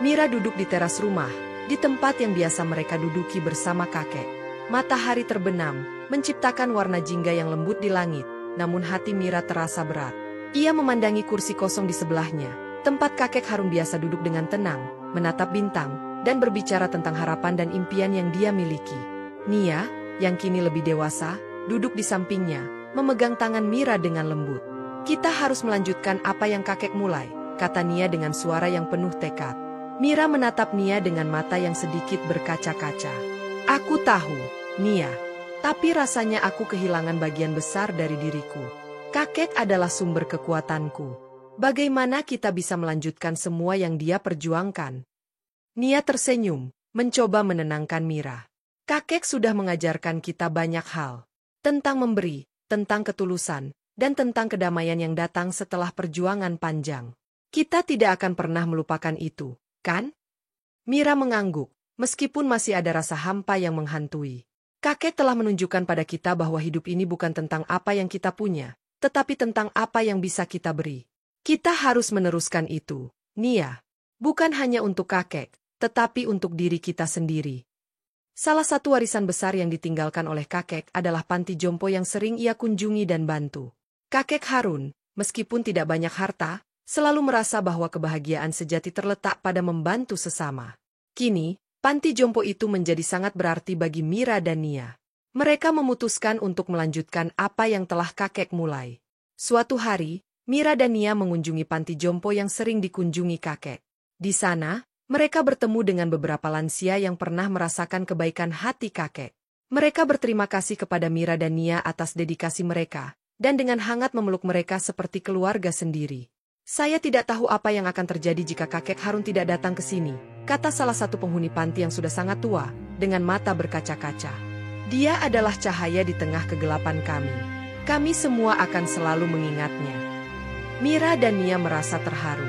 Mira duduk di teras rumah, di tempat yang biasa mereka duduki bersama kakek. Matahari terbenam, menciptakan warna jingga yang lembut di langit, namun hati Mira terasa berat. Ia memandangi kursi kosong di sebelahnya, tempat kakek Harun biasa duduk dengan tenang, menatap bintang, dan berbicara tentang harapan dan impian yang dia miliki. Nia, yang kini lebih dewasa, duduk di sampingnya, memegang tangan Mira dengan lembut. "Kita harus melanjutkan apa yang kakek mulai," kata Nia dengan suara yang penuh tekad. Mira menatap Nia dengan mata yang sedikit berkaca-kaca. "Aku tahu, Nia, tapi rasanya aku kehilangan bagian besar dari diriku. Kakek adalah sumber kekuatanku. Bagaimana kita bisa melanjutkan semua yang dia perjuangkan?" Nia tersenyum, mencoba menenangkan Mira. Kakek sudah mengajarkan kita banyak hal. Tentang memberi, tentang ketulusan, dan tentang kedamaian yang datang setelah perjuangan panjang. Kita tidak akan pernah melupakan itu, kan? Mira mengangguk, meskipun masih ada rasa hampa yang menghantui. Kakek telah menunjukkan pada kita bahwa hidup ini bukan tentang apa yang kita punya, tetapi tentang apa yang bisa kita beri. Kita harus meneruskan itu, Nia. Bukan hanya untuk kakek, tetapi untuk diri kita sendiri. Salah satu warisan besar yang ditinggalkan oleh kakek adalah panti jompo yang sering ia kunjungi dan bantu. Kakek Harun, meskipun tidak banyak harta, selalu merasa bahwa kebahagiaan sejati terletak pada membantu sesama. Kini, panti jompo itu menjadi sangat berarti bagi Mira dan Nia. Mereka memutuskan untuk melanjutkan apa yang telah kakek mulai. Suatu hari, Mira dan Nia mengunjungi panti jompo yang sering dikunjungi kakek. Di sana, mereka bertemu dengan beberapa lansia yang pernah merasakan kebaikan hati kakek. Mereka berterima kasih kepada Mira dan Nia atas dedikasi mereka, dan dengan hangat memeluk mereka seperti keluarga sendiri. Saya tidak tahu apa yang akan terjadi jika kakek Harun tidak datang ke sini, kata salah satu penghuni panti yang sudah sangat tua, dengan mata berkaca-kaca. Dia adalah cahaya di tengah kegelapan kami. Kami semua akan selalu mengingatnya. Mira dan Nia merasa terharu.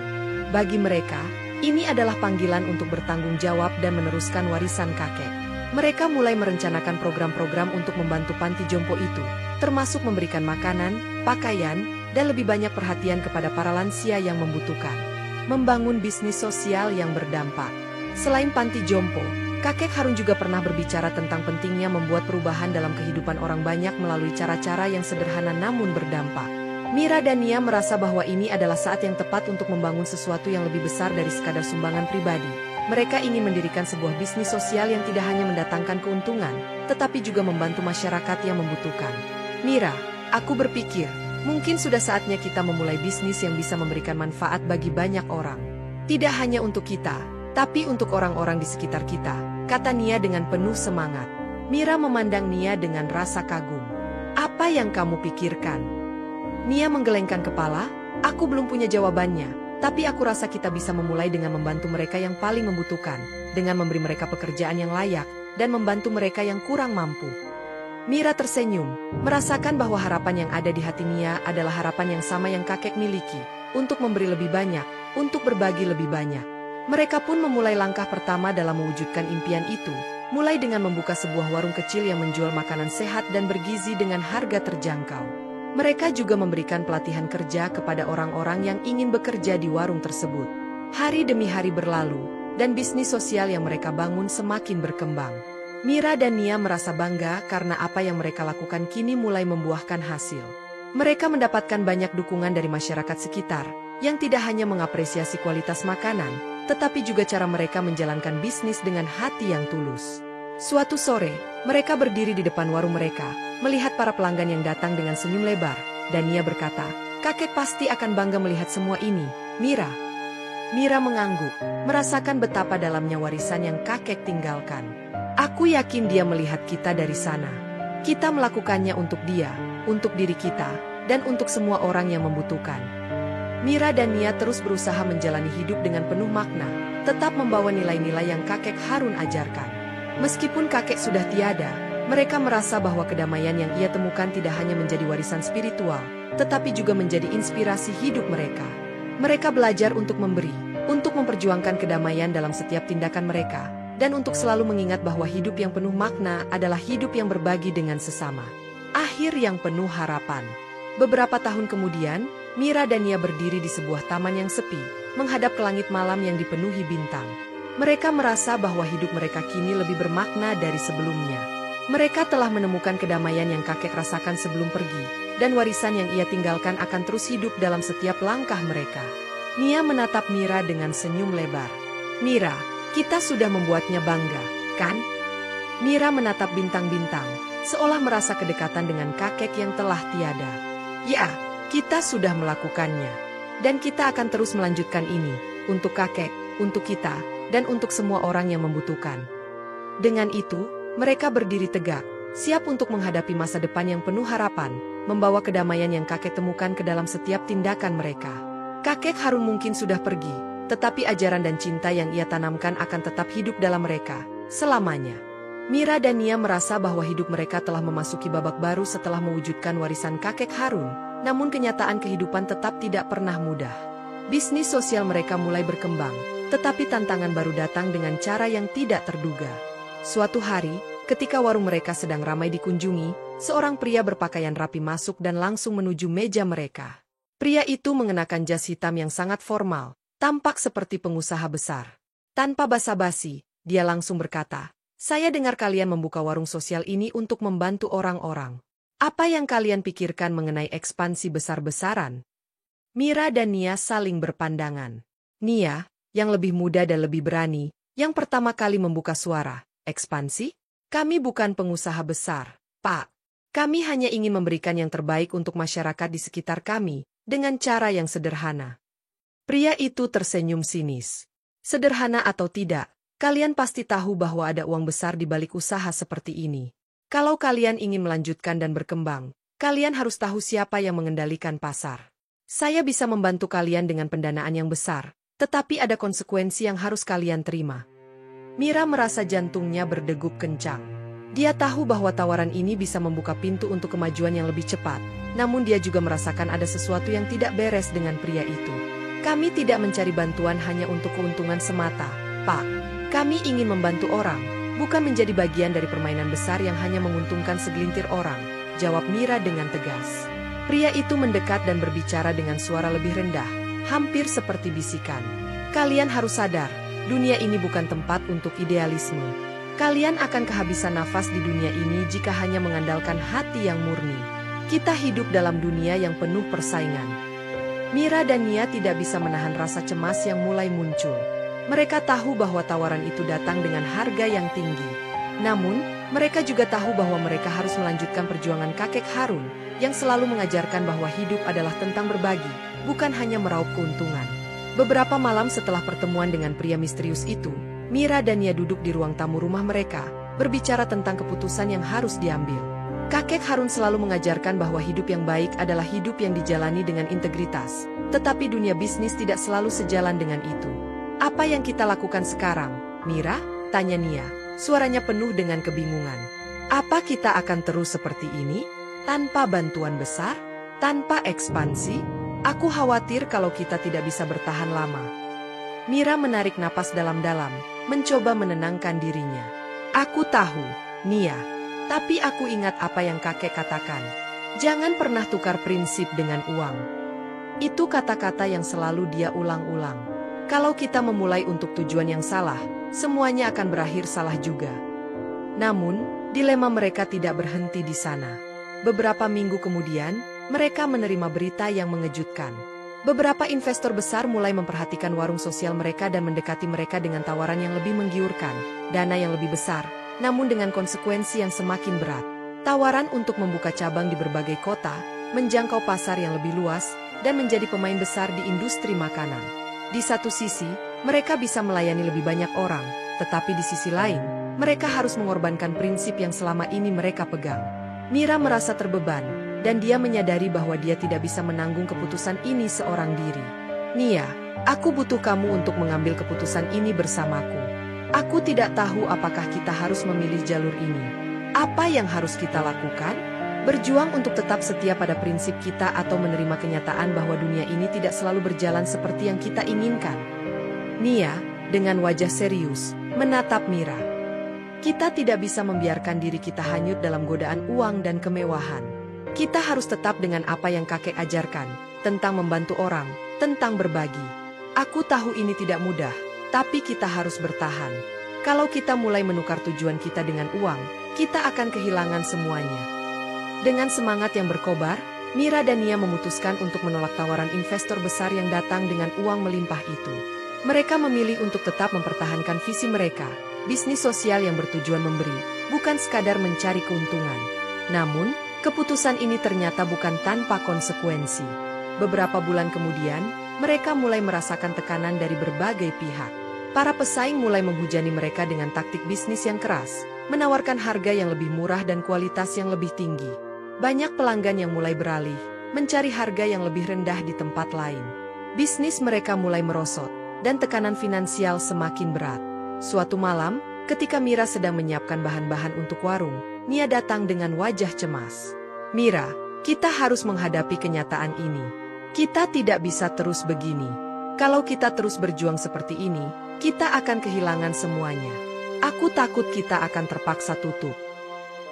Bagi mereka, ini adalah panggilan untuk bertanggung jawab dan meneruskan warisan kakek. Mereka mulai merencanakan program-program untuk membantu panti jompo itu, termasuk memberikan makanan, pakaian, dan lebih banyak perhatian kepada para lansia yang membutuhkan. Membangun bisnis sosial yang berdampak. Selain panti jompo, kakek Harun juga pernah berbicara tentang pentingnya membuat perubahan dalam kehidupan orang banyak melalui cara-cara yang sederhana namun berdampak. Mira dan Nia merasa bahwa ini adalah saat yang tepat untuk membangun sesuatu yang lebih besar dari sekadar sumbangan pribadi. Mereka ingin mendirikan sebuah bisnis sosial yang tidak hanya mendatangkan keuntungan, tetapi juga membantu masyarakat yang membutuhkan. Mira, aku berpikir, mungkin sudah saatnya kita memulai bisnis yang bisa memberikan manfaat bagi banyak orang. Tidak hanya untuk kita, tapi untuk orang-orang di sekitar kita, kata Nia dengan penuh semangat. Mira memandang Nia dengan rasa kagum. Apa yang kamu pikirkan? Nia menggelengkan kepala, aku belum punya jawabannya, tapi aku rasa kita bisa memulai dengan membantu mereka yang paling membutuhkan, dengan memberi mereka pekerjaan yang layak, dan membantu mereka yang kurang mampu. Mira tersenyum, merasakan bahwa harapan yang ada di hati Nia adalah harapan yang sama yang kakek miliki, untuk memberi lebih banyak, untuk berbagi lebih banyak. Mereka pun memulai langkah pertama dalam mewujudkan impian itu, mulai dengan membuka sebuah warung kecil yang menjual makanan sehat dan bergizi dengan harga terjangkau. Mereka juga memberikan pelatihan kerja kepada orang-orang yang ingin bekerja di warung tersebut. Hari demi hari berlalu, dan bisnis sosial yang mereka bangun semakin berkembang. Mira dan Nia merasa bangga karena apa yang mereka lakukan kini mulai membuahkan hasil. Mereka mendapatkan banyak dukungan dari masyarakat sekitar, yang tidak hanya mengapresiasi kualitas makanan, tetapi juga cara mereka menjalankan bisnis dengan hati yang tulus. Suatu sore, mereka berdiri di depan warung mereka, melihat para pelanggan yang datang dengan senyum lebar, dan Nia berkata, kakek pasti akan bangga melihat semua ini, Mira. Mira mengangguk, merasakan betapa dalamnya warisan yang kakek tinggalkan. Aku yakin dia melihat kita dari sana. Kita melakukannya untuk dia, untuk diri kita, dan untuk semua orang yang membutuhkan. Mira dan Nia terus berusaha menjalani hidup dengan penuh makna, tetap membawa nilai-nilai yang kakek Harun ajarkan. Meskipun kakek sudah tiada, mereka merasa bahwa kedamaian yang ia temukan tidak hanya menjadi warisan spiritual, tetapi juga menjadi inspirasi hidup mereka. Mereka belajar untuk memberi, untuk memperjuangkan kedamaian dalam setiap tindakan mereka, dan untuk selalu mengingat bahwa hidup yang penuh makna adalah hidup yang berbagi dengan sesama. Akhir yang penuh harapan. Beberapa tahun kemudian, Mira dan Nia berdiri di sebuah taman yang sepi, menghadap ke langit malam yang dipenuhi bintang. Mereka merasa bahwa hidup mereka kini lebih bermakna dari sebelumnya. Mereka telah menemukan kedamaian yang kakek rasakan sebelum pergi, dan warisan yang ia tinggalkan akan terus hidup dalam setiap langkah mereka. Nia menatap Mira dengan senyum lebar. Mira, kita sudah membuatnya bangga, kan? Mira menatap bintang-bintang, seolah merasa kedekatan dengan kakek yang telah tiada. Ya, kita sudah melakukannya. Dan kita akan terus melanjutkan ini, untuk kakek, untuk kita, dan untuk semua orang yang membutuhkan. Dengan itu, mereka berdiri tegak, siap untuk menghadapi masa depan yang penuh harapan, membawa kedamaian yang kakek temukan ke dalam setiap tindakan mereka. Kakek Harun mungkin sudah pergi, tetapi ajaran dan cinta yang ia tanamkan akan tetap hidup dalam mereka selamanya. Mira dan Nia merasa bahwa hidup mereka telah memasuki babak baru setelah mewujudkan warisan kakek Harun, namun kenyataan kehidupan tetap tidak pernah mudah. Bisnis sosial mereka mulai berkembang, tetapi tantangan baru datang dengan cara yang tidak terduga. Suatu hari, ketika warung mereka sedang ramai dikunjungi, seorang pria berpakaian rapi masuk dan langsung menuju meja mereka. Pria itu mengenakan jas hitam yang sangat formal, tampak seperti pengusaha besar. Tanpa basa-basi, dia langsung berkata, "Saya dengar kalian membuka warung sosial ini untuk membantu orang-orang. Apa yang kalian pikirkan mengenai ekspansi besar-besaran?" Mira dan Nia saling berpandangan. Nia, yang lebih muda dan lebih berani, yang pertama kali membuka suara, "Ekspansi? Kami bukan pengusaha besar, Pak. Kami hanya ingin memberikan yang terbaik untuk masyarakat di sekitar kami, dengan cara yang sederhana." Pria itu tersenyum sinis. "Sederhana atau tidak, kalian pasti tahu bahwa ada uang besar di balik usaha seperti ini. Kalau kalian ingin melanjutkan dan berkembang, kalian harus tahu siapa yang mengendalikan pasar. Saya bisa membantu kalian dengan pendanaan yang besar, tetapi ada konsekuensi yang harus kalian terima." Mira merasa jantungnya berdegup kencang. Dia tahu bahwa tawaran ini bisa membuka pintu untuk kemajuan yang lebih cepat, namun dia juga merasakan ada sesuatu yang tidak beres dengan pria itu. "Kami tidak mencari bantuan hanya untuk keuntungan semata, Pak. Kami ingin membantu orang, bukan menjadi bagian dari permainan besar yang hanya menguntungkan segelintir orang," jawab Mira dengan tegas. Pria itu mendekat dan berbicara dengan suara lebih rendah, hampir seperti bisikan. "Kalian harus sadar, dunia ini bukan tempat untuk idealisme. Kalian akan kehabisan nafas di dunia ini jika hanya mengandalkan hati yang murni. Kita hidup dalam dunia yang penuh persaingan." Mira dan Nia tidak bisa menahan rasa cemas yang mulai muncul. Mereka tahu bahwa tawaran itu datang dengan harga yang tinggi. Namun, mereka juga tahu bahwa mereka harus melanjutkan perjuangan kakek Harun, yang selalu mengajarkan bahwa hidup adalah tentang berbagi, bukan hanya meraup keuntungan. Beberapa malam setelah pertemuan dengan pria misterius itu, Mira dan Nia duduk di ruang tamu rumah mereka, berbicara tentang keputusan yang harus diambil. Kakek Harun selalu mengajarkan bahwa hidup yang baik adalah hidup yang dijalani dengan integritas, tetapi dunia bisnis tidak selalu sejalan dengan itu. "Apa yang kita lakukan sekarang, Mira?" tanya Nia, suaranya penuh dengan kebingungan. "Apa kita akan terus seperti ini? Tanpa bantuan besar? Tanpa ekspansi? Aku khawatir kalau kita tidak bisa bertahan lama." Mira menarik napas dalam-dalam, mencoba menenangkan dirinya. "Aku tahu, Nia. Tapi aku ingat apa yang kakek katakan. Jangan pernah tukar prinsip dengan uang." Itu kata-kata yang selalu dia ulang-ulang. Kalau kita memulai untuk tujuan yang salah, semuanya akan berakhir salah juga. Namun, dilema mereka tidak berhenti di sana. Beberapa minggu kemudian, mereka menerima berita yang mengejutkan. Beberapa investor besar mulai memperhatikan warung sosial mereka dan mendekati mereka dengan tawaran yang lebih menggiurkan, dana yang lebih besar, namun dengan konsekuensi yang semakin berat. Tawaran untuk membuka cabang di berbagai kota, menjangkau pasar yang lebih luas, dan menjadi pemain besar di industri makanan. Di satu sisi, mereka bisa melayani lebih banyak orang, tetapi di sisi lain, mereka harus mengorbankan prinsip yang selama ini mereka pegang. Mira merasa terbeban, dan dia menyadari bahwa dia tidak bisa menanggung keputusan ini seorang diri. "Nia, aku butuh kamu untuk mengambil keputusan ini bersamaku. Aku tidak tahu apakah kita harus memilih jalur ini. Apa yang harus kita lakukan? Berjuang untuk tetap setia pada prinsip kita atau menerima kenyataan bahwa dunia ini tidak selalu berjalan seperti yang kita inginkan?" Nia, dengan wajah serius, menatap Mira. "Kita tidak bisa membiarkan diri kita hanyut dalam godaan uang dan kemewahan. Kita harus tetap dengan apa yang kakek ajarkan, tentang membantu orang, tentang berbagi. Aku tahu ini tidak mudah, tapi kita harus bertahan. Kalau kita mulai menukar tujuan kita dengan uang, kita akan kehilangan semuanya." Dengan semangat yang berkobar, Mira dan Nia memutuskan untuk menolak tawaran investor besar yang datang dengan uang melimpah itu. Mereka memilih untuk tetap mempertahankan visi mereka, bisnis sosial yang bertujuan memberi, bukan sekadar mencari keuntungan. Namun, keputusan ini ternyata bukan tanpa konsekuensi. Beberapa bulan kemudian, mereka mulai merasakan tekanan dari berbagai pihak. Para pesaing mulai menghujani mereka dengan taktik bisnis yang keras, menawarkan harga yang lebih murah dan kualitas yang lebih tinggi. Banyak pelanggan yang mulai beralih, mencari harga yang lebih rendah di tempat lain. Bisnis mereka mulai merosot, dan tekanan finansial semakin berat. Suatu malam, ketika Mira sedang menyiapkan bahan-bahan untuk warung, Nia datang dengan wajah cemas. "Mira, kita harus menghadapi kenyataan ini. Kita tidak bisa terus begini. Kalau kita terus berjuang seperti ini, kita akan kehilangan semuanya. Aku takut kita akan terpaksa tutup."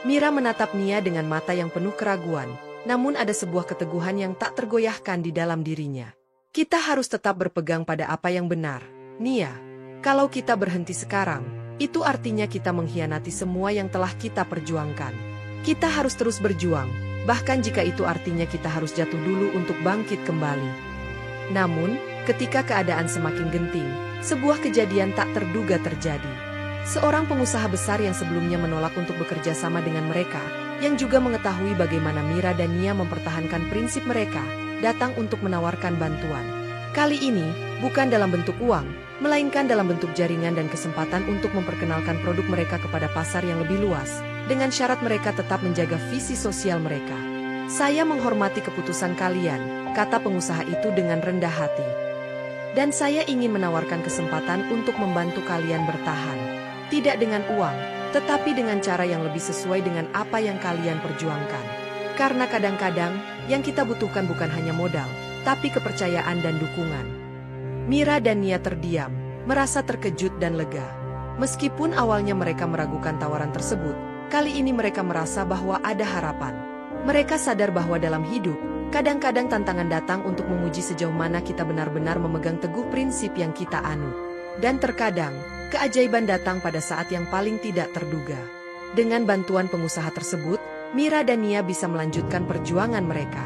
Mira menatap Nia dengan mata yang penuh keraguan, namun ada sebuah keteguhan yang tak tergoyahkan di dalam dirinya. "Kita harus tetap berpegang pada apa yang benar, Nia. Kalau kita berhenti sekarang, itu artinya kita mengkhianati semua yang telah kita perjuangkan. Kita harus terus berjuang, bahkan jika itu artinya kita harus jatuh dulu untuk bangkit kembali." Namun, ketika keadaan semakin genting, sebuah kejadian tak terduga terjadi. Seorang pengusaha besar yang sebelumnya menolak untuk bekerja sama dengan mereka, yang juga mengetahui bagaimana Mira dan Nia mempertahankan prinsip mereka, datang untuk menawarkan bantuan. Kali ini, bukan dalam bentuk uang, melainkan dalam bentuk jaringan dan kesempatan untuk memperkenalkan produk mereka kepada pasar yang lebih luas, dengan syarat mereka tetap menjaga visi sosial mereka. "Saya menghormati keputusan kalian," kata pengusaha itu dengan rendah hati. "Dan saya ingin menawarkan kesempatan untuk membantu kalian bertahan. Tidak dengan uang, tetapi dengan cara yang lebih sesuai dengan apa yang kalian perjuangkan. Karena kadang-kadang, yang kita butuhkan bukan hanya modal, tapi kepercayaan dan dukungan." Mira dan Nia terdiam, merasa terkejut dan lega. Meskipun awalnya mereka meragukan tawaran tersebut, kali ini mereka merasa bahwa ada harapan. Mereka sadar bahwa dalam hidup, kadang-kadang tantangan datang untuk menguji sejauh mana kita benar-benar memegang teguh prinsip yang kita anut. Dan terkadang, keajaiban datang pada saat yang paling tidak terduga. Dengan bantuan pengusaha tersebut, Mira dan Nia bisa melanjutkan perjuangan mereka.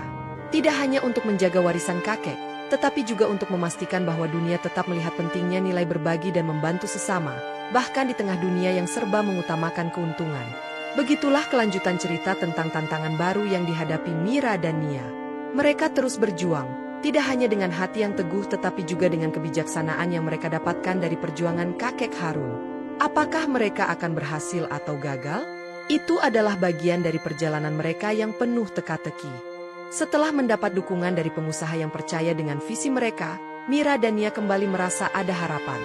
Tidak hanya untuk menjaga warisan kakek, tetapi juga untuk memastikan bahwa dunia tetap melihat pentingnya nilai berbagi dan membantu sesama, bahkan di tengah dunia yang serba mengutamakan keuntungan. Begitulah kelanjutan cerita tentang tantangan baru yang dihadapi Mira dan Nia. Mereka terus berjuang, tidak hanya dengan hati yang teguh tetapi juga dengan kebijaksanaan yang mereka dapatkan dari perjuangan kakek Harun. Apakah mereka akan berhasil atau gagal? Itu adalah bagian dari perjalanan mereka yang penuh teka-teki. Setelah mendapat dukungan dari pengusaha yang percaya dengan visi mereka, Mira dan Nia kembali merasa ada harapan.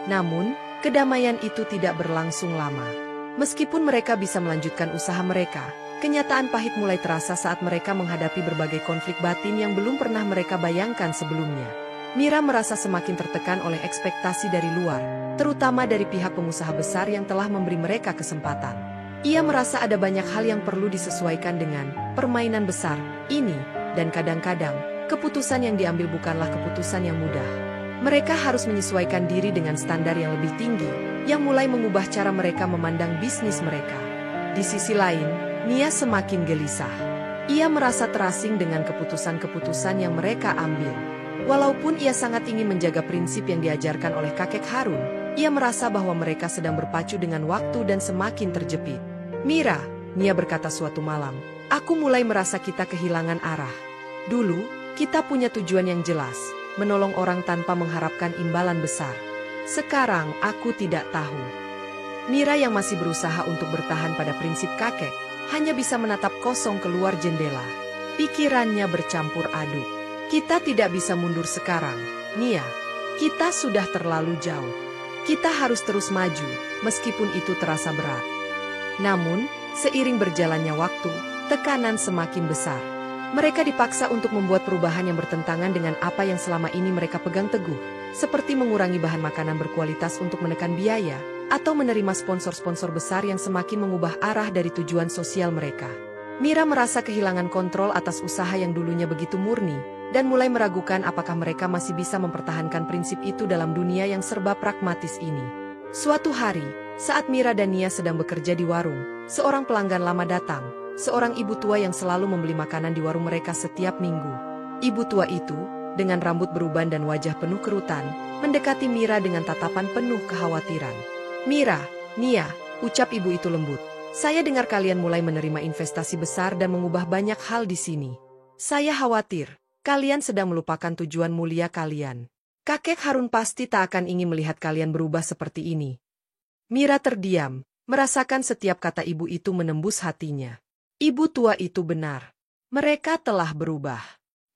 Namun, kedamaian itu tidak berlangsung lama. Meskipun mereka bisa melanjutkan usaha mereka, kenyataan pahit mulai terasa saat mereka menghadapi berbagai konflik batin yang belum pernah mereka bayangkan sebelumnya. Mira merasa semakin tertekan oleh ekspektasi dari luar, terutama dari pihak pengusaha besar yang telah memberi mereka kesempatan. Ia merasa ada banyak hal yang perlu disesuaikan dengan permainan besar ini, dan kadang-kadang, keputusan yang diambil bukanlah keputusan yang mudah. Mereka harus menyesuaikan diri dengan standar yang lebih tinggi, yang mulai mengubah cara mereka memandang bisnis mereka. Di sisi lain, Nia semakin gelisah. Ia merasa terasing dengan keputusan-keputusan yang mereka ambil. Walaupun ia sangat ingin menjaga prinsip yang diajarkan oleh kakek Harun, ia merasa bahwa mereka sedang berpacu dengan waktu dan semakin terjepit. "Mira," Nia berkata suatu malam, "aku mulai merasa kita kehilangan arah. Dulu, kita punya tujuan yang jelas, menolong orang tanpa mengharapkan imbalan besar. Sekarang, aku tidak tahu." Mira yang masih berusaha untuk bertahan pada prinsip kakek, hanya bisa menatap kosong keluar jendela. Pikirannya bercampur aduk. "Kita tidak bisa mundur sekarang, Nia. Kita sudah terlalu jauh. Kita harus terus maju, meskipun itu terasa berat." Namun, seiring berjalannya waktu, tekanan semakin besar. Mereka dipaksa untuk membuat perubahan yang bertentangan dengan apa yang selama ini mereka pegang teguh, seperti mengurangi bahan makanan berkualitas untuk menekan biaya, atau menerima sponsor-sponsor besar yang semakin mengubah arah dari tujuan sosial mereka. Mira merasa kehilangan kontrol atas usaha yang dulunya begitu murni, dan mulai meragukan apakah mereka masih bisa mempertahankan prinsip itu dalam dunia yang serba pragmatis ini. Suatu hari, saat Mira dan Nia sedang bekerja di warung, seorang pelanggan lama datang, seorang ibu tua yang selalu membeli makanan di warung mereka setiap minggu. Ibu tua itu, dengan rambut beruban dan wajah penuh kerutan, mendekati Mira dengan tatapan penuh kekhawatiran. "Mira, Nia," ucap ibu itu lembut. "Saya dengar kalian mulai menerima investasi besar dan mengubah banyak hal di sini. Saya khawatir, kalian sedang melupakan tujuan mulia kalian. Kakek Harun pasti tak akan ingin melihat kalian berubah seperti ini." Mira terdiam, merasakan setiap kata ibu itu menembus hatinya. Ibu tua itu benar. Mereka telah berubah.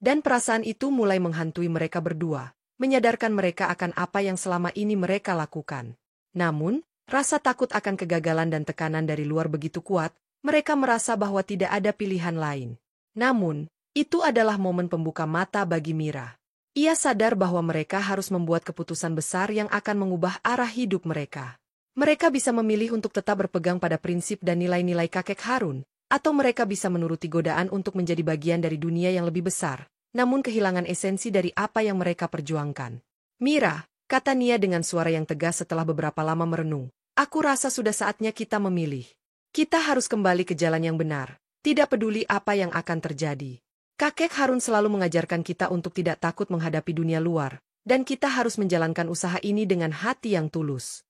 Dan perasaan itu mulai menghantui mereka berdua. menyadarkan mereka akan apa yang selama ini mereka lakukan. Namun, rasa takut akan kegagalan dan tekanan dari luar begitu kuat, mereka merasa bahwa tidak ada pilihan lain. Namun, itu adalah momen pembuka mata bagi Mira. Ia sadar bahwa mereka harus membuat keputusan besar yang akan mengubah arah hidup mereka. Mereka bisa memilih untuk tetap berpegang pada prinsip dan nilai-nilai kakek Harun, atau mereka bisa menuruti godaan untuk menjadi bagian dari dunia yang lebih besar, namun kehilangan esensi dari apa yang mereka perjuangkan. Mira, kata Nia dengan suara yang tegas setelah beberapa lama merenung, aku rasa sudah saatnya kita memilih. Kita harus kembali ke jalan yang benar, tidak peduli apa yang akan terjadi. Kakek Harun selalu mengajarkan kita untuk tidak takut menghadapi dunia luar, dan kita harus menjalankan usaha ini dengan hati yang tulus.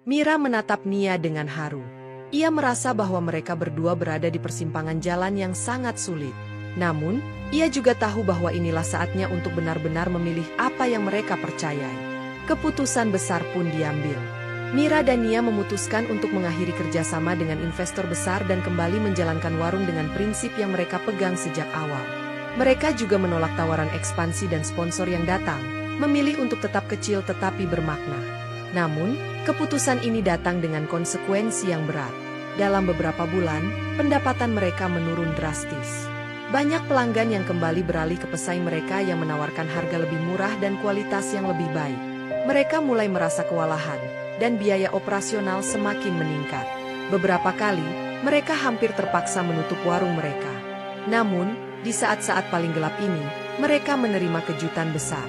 Mira menatap Nia dengan haru. Ia merasa bahwa mereka berdua berada di persimpangan jalan yang sangat sulit. Namun, ia juga tahu bahwa inilah saatnya untuk benar-benar memilih apa yang mereka percayai. Keputusan besar pun diambil. Mira dan Nia memutuskan untuk mengakhiri kerjasama dengan investor besar dan kembali menjalankan warung dengan prinsip yang mereka pegang sejak awal. Mereka juga menolak tawaran ekspansi dan sponsor yang datang, memilih untuk tetap kecil tetapi bermakna. Namun, keputusan ini datang dengan konsekuensi yang berat. Dalam beberapa bulan, pendapatan mereka menurun drastis. Banyak pelanggan yang kembali beralih ke pesaing mereka yang menawarkan harga lebih murah dan kualitas yang lebih baik. Mereka mulai merasa kewalahan, dan biaya operasional semakin meningkat. Beberapa kali, mereka hampir terpaksa menutup warung mereka. Namun, di saat-saat paling gelap ini, mereka menerima kejutan besar.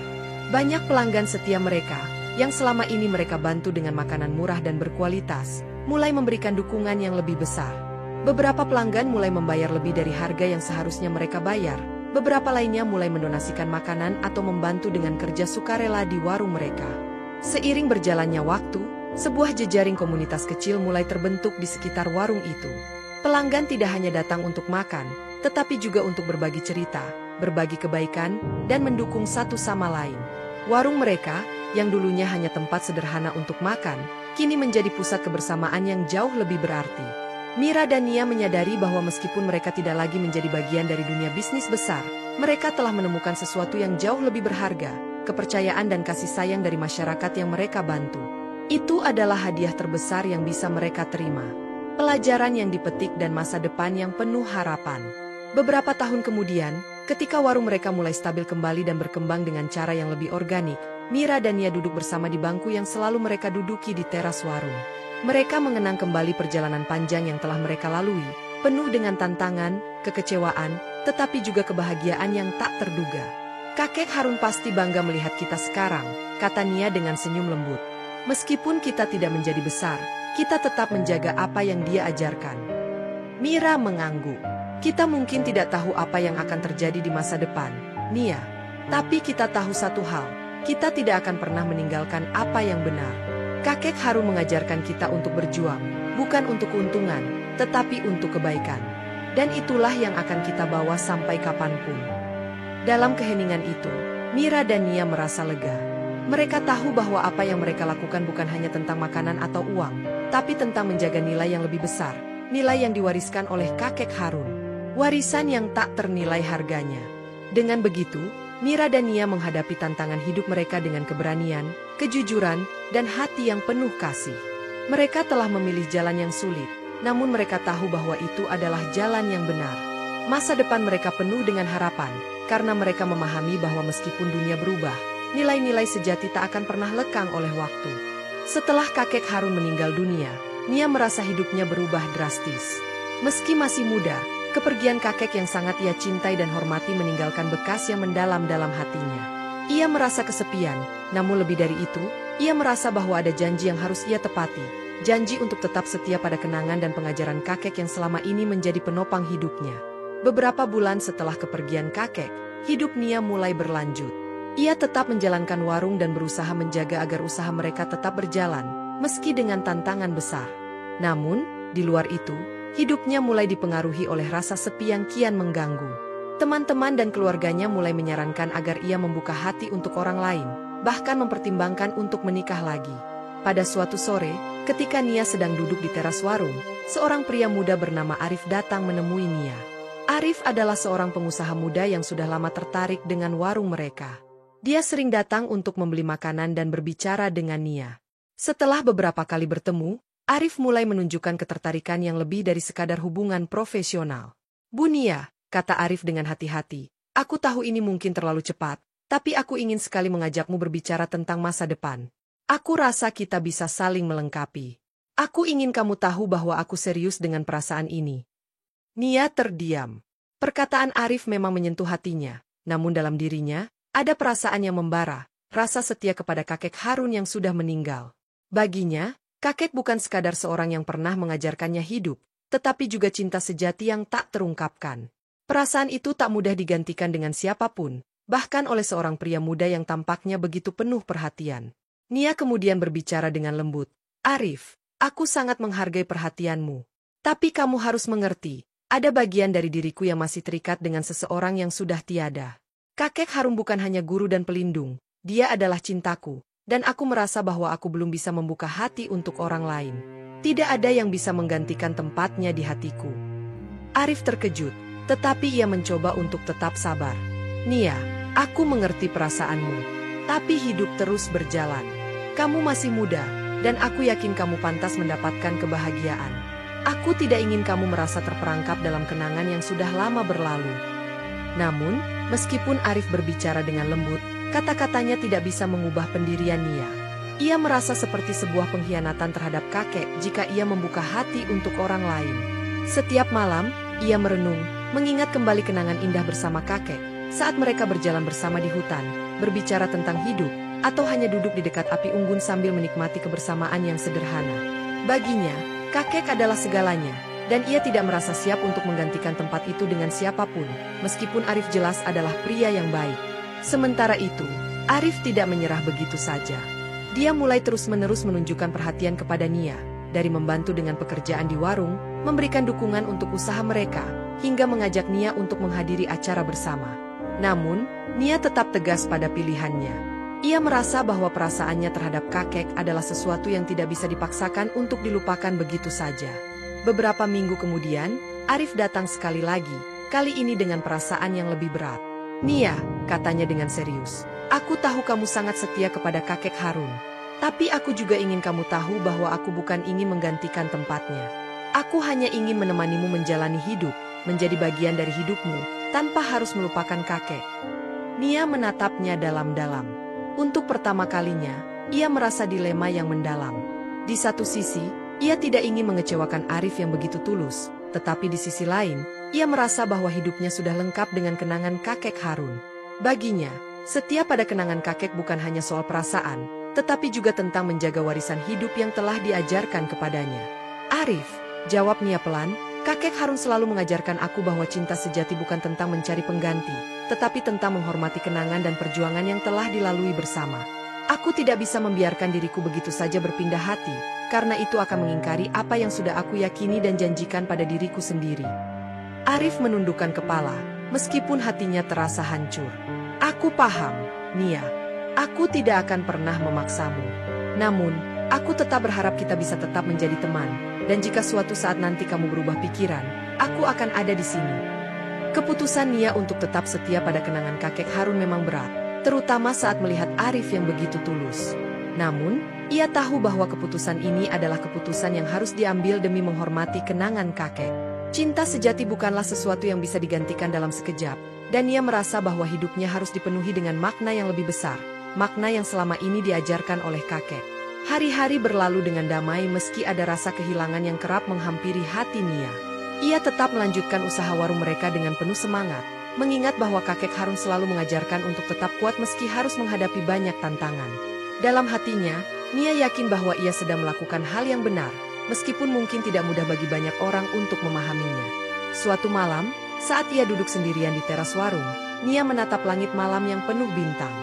Banyak pelanggan setia mereka, yang selama ini mereka bantu dengan makanan murah dan berkualitas, mulai memberikan dukungan yang lebih besar. Beberapa pelanggan mulai membayar lebih dari harga yang seharusnya mereka bayar. Beberapa lainnya mulai mendonasikan makanan atau membantu dengan kerja sukarela di warung mereka. Seiring berjalannya waktu, sebuah jejaring komunitas kecil mulai terbentuk di sekitar warung itu. Pelanggan tidak hanya datang untuk makan, tetapi juga untuk berbagi cerita, berbagi kebaikan, dan mendukung satu sama lain. Warung mereka, yang dulunya hanya tempat sederhana untuk makan, kini menjadi pusat kebersamaan yang jauh lebih berarti. Mira dan Nia menyadari bahwa meskipun mereka tidak lagi menjadi bagian dari dunia bisnis besar, mereka telah menemukan sesuatu yang jauh lebih berharga, kepercayaan dan kasih sayang dari masyarakat yang mereka bantu. Itu adalah hadiah terbesar yang bisa mereka terima. Pelajaran yang dipetik dan masa depan yang penuh harapan. Beberapa tahun kemudian, ketika warung mereka mulai stabil kembali dan berkembang dengan cara yang lebih organik, Mira dan Nia duduk bersama di bangku yang selalu mereka duduki di teras warung. Mereka mengenang kembali perjalanan panjang yang telah mereka lalui, penuh dengan tantangan, kekecewaan, tetapi juga kebahagiaan yang tak terduga. Kakek Harun pasti bangga melihat kita sekarang, kata Nia dengan senyum lembut. Meskipun kita tidak menjadi besar, kita tetap menjaga apa yang dia ajarkan. Mira mengangguk. Kita mungkin tidak tahu apa yang akan terjadi di masa depan, Nia. Tapi kita tahu satu hal, kita tidak akan pernah meninggalkan apa yang benar. Kakek Harun mengajarkan kita untuk berjuang, bukan untuk keuntungan, tetapi untuk kebaikan. Dan itulah yang akan kita bawa sampai kapanpun. Dalam keheningan itu, Mira dan Nia merasa lega. Mereka tahu bahwa apa yang mereka lakukan bukan hanya tentang makanan atau uang, tapi tentang menjaga nilai yang lebih besar, nilai yang diwariskan oleh kakek Harun. Warisan yang tak ternilai harganya. Dengan begitu, Mira dan Nia menghadapi tantangan hidup mereka dengan keberanian, kejujuran, dan hati yang penuh kasih. Mereka telah memilih jalan yang sulit, namun mereka tahu bahwa itu adalah jalan yang benar. Masa depan mereka penuh dengan harapan, karena mereka memahami bahwa meskipun dunia berubah, nilai-nilai sejati tak akan pernah lekang oleh waktu. Setelah kakek Harun meninggal dunia, Nia merasa hidupnya berubah drastis. Meski masih muda, kepergian kakek yang sangat ia cintai dan hormati meninggalkan bekas yang mendalam dalam hatinya. Ia merasa kesepian, namun lebih dari itu, ia merasa bahwa ada janji yang harus ia tepati. Janji untuk tetap setia pada kenangan dan pengajaran kakek yang selama ini menjadi penopang hidupnya. Beberapa bulan setelah kepergian kakek, hidup Nia mulai berlanjut. Ia tetap menjalankan warung dan berusaha menjaga agar usaha mereka tetap berjalan, meski dengan tantangan besar. Namun, di luar itu, hidupnya mulai dipengaruhi oleh rasa sepi yang kian mengganggu. Teman-teman dan keluarganya mulai menyarankan agar ia membuka hati untuk orang lain, bahkan mempertimbangkan untuk menikah lagi. Pada suatu sore, ketika Nia sedang duduk di teras warung, seorang pria muda bernama Arif datang menemui Nia. Arif adalah seorang pengusaha muda yang sudah lama tertarik dengan warung mereka. Dia sering datang untuk membeli makanan dan berbicara dengan Nia. Setelah beberapa kali bertemu, Arif mulai menunjukkan ketertarikan yang lebih dari sekadar hubungan profesional. "Bu Nia," kata Arif dengan hati-hati, "aku tahu ini mungkin terlalu cepat, tapi aku ingin sekali mengajakmu berbicara tentang masa depan. Aku rasa kita bisa saling melengkapi. Aku ingin kamu tahu bahwa aku serius dengan perasaan ini." Nia terdiam. Perkataan Arif memang menyentuh hatinya, namun dalam dirinya, ada perasaan yang membara, rasa setia kepada kakek Harun yang sudah meninggal. Baginya, kakek bukan sekadar seorang yang pernah mengajarkannya hidup, tetapi juga cinta sejati yang tak terungkapkan. Perasaan itu tak mudah digantikan dengan siapapun, bahkan oleh seorang pria muda yang tampaknya begitu penuh perhatian. Nia kemudian berbicara dengan lembut, "Arif, aku sangat menghargai perhatianmu. Tapi kamu harus mengerti, ada bagian dari diriku yang masih terikat dengan seseorang yang sudah tiada. Kakek Harun bukan hanya guru dan pelindung, dia adalah cintaku. Dan aku merasa bahwa aku belum bisa membuka hati untuk orang lain. Tidak ada yang bisa menggantikan tempatnya di hatiku." Arif terkejut, tetapi ia mencoba untuk tetap sabar. "Nia, aku mengerti perasaanmu. Tapi hidup terus berjalan. Kamu masih muda, dan aku yakin kamu pantas mendapatkan kebahagiaan. Aku tidak ingin kamu merasa terperangkap dalam kenangan yang sudah lama berlalu." Namun, meskipun Arif berbicara dengan lembut, kata-katanya tidak bisa mengubah pendirian Nia. Ia merasa seperti sebuah pengkhianatan terhadap kakek jika ia membuka hati untuk orang lain. Setiap malam, ia merenung, mengingat kembali kenangan indah bersama kakek, saat mereka berjalan bersama di hutan, berbicara tentang hidup, atau hanya duduk di dekat api unggun sambil menikmati kebersamaan yang sederhana. Baginya, kakek adalah segalanya, dan ia tidak merasa siap untuk menggantikan tempat itu dengan siapapun, meskipun Arif jelas adalah pria yang baik. Sementara itu, Arif tidak menyerah begitu saja. Dia mulai terus-menerus menunjukkan perhatian kepada Nia, dari membantu dengan pekerjaan di warung, memberikan dukungan untuk usaha mereka, hingga mengajak Nia untuk menghadiri acara bersama. Namun, Nia tetap tegas pada pilihannya. Ia merasa bahwa perasaannya terhadap kakek adalah sesuatu yang tidak bisa dipaksakan untuk dilupakan begitu saja. Beberapa minggu kemudian, Arif datang sekali lagi, kali ini dengan perasaan yang lebih berat. "Nia," katanya dengan serius, "aku tahu kamu sangat setia kepada kakek Harun. Tapi aku juga ingin kamu tahu bahwa aku bukan ingin menggantikan tempatnya. Aku hanya ingin menemanimu menjalani hidup, menjadi bagian dari hidupmu, tanpa harus melupakan kakek." Nia menatapnya dalam-dalam. Untuk pertama kalinya, ia merasa dilema yang mendalam. Di satu sisi, ia tidak ingin mengecewakan Arif yang begitu tulus, tetapi di sisi lain, ia merasa bahwa hidupnya sudah lengkap dengan kenangan kakek Harun. Baginya, setia pada kenangan kakek bukan hanya soal perasaan, tetapi juga tentang menjaga warisan hidup yang telah diajarkan kepadanya. "Arif," jawab Nia pelan, "kakek Harun selalu mengajarkan aku bahwa cinta sejati bukan tentang mencari pengganti, tetapi tentang menghormati kenangan dan perjuangan yang telah dilalui bersama. Aku tidak bisa membiarkan diriku begitu saja berpindah hati, karena itu akan mengingkari apa yang sudah aku yakini dan janjikan pada diriku sendiri." Arif menundukkan kepala, meskipun hatinya terasa hancur. "Aku paham, Nia. Aku tidak akan pernah memaksamu. Namun, aku tetap berharap kita bisa tetap menjadi teman, dan jika suatu saat nanti kamu berubah pikiran, aku akan ada di sini." Keputusan Nia untuk tetap setia pada kenangan kakek Harun memang berat, terutama saat melihat Arif yang begitu tulus. Namun, ia tahu bahwa keputusan ini adalah keputusan yang harus diambil demi menghormati kenangan kakek. Cinta sejati bukanlah sesuatu yang bisa digantikan dalam sekejap, dan ia merasa bahwa hidupnya harus dipenuhi dengan makna yang lebih besar, makna yang selama ini diajarkan oleh kakek. Hari-hari berlalu dengan damai meski ada rasa kehilangan yang kerap menghampiri hati Nia. Ia tetap melanjutkan usaha warung mereka dengan penuh semangat, mengingat bahwa kakek Harun selalu mengajarkan untuk tetap kuat meski harus menghadapi banyak tantangan. Dalam hatinya, Nia yakin bahwa ia sedang melakukan hal yang benar, meskipun mungkin tidak mudah bagi banyak orang untuk memahaminya. Suatu malam, saat ia duduk sendirian di teras warung, Nia menatap langit malam yang penuh bintang.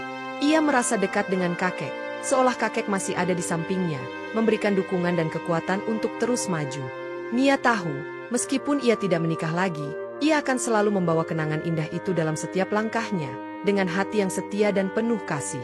Ia merasa dekat dengan kakek, seolah kakek masih ada di sampingnya, memberikan dukungan dan kekuatan untuk terus maju. Nia tahu, meskipun ia tidak menikah lagi, ia akan selalu membawa kenangan indah itu dalam setiap langkahnya, dengan hati yang setia dan penuh kasih.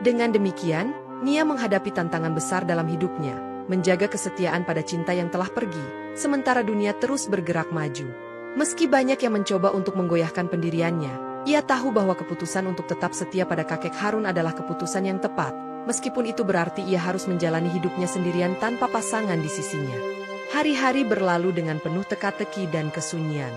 Dengan demikian, Nia menghadapi tantangan besar dalam hidupnya, menjaga kesetiaan pada cinta yang telah pergi, sementara dunia terus bergerak maju. Meski banyak yang mencoba untuk menggoyahkan pendiriannya, Ia tahu bahwa keputusan untuk tetap setia pada kakek Harun adalah keputusan yang tepat, meskipun itu berarti ia harus menjalani hidupnya sendirian tanpa pasangan di sisinya. Hari-hari berlalu dengan penuh teka-teki dan kesunyian.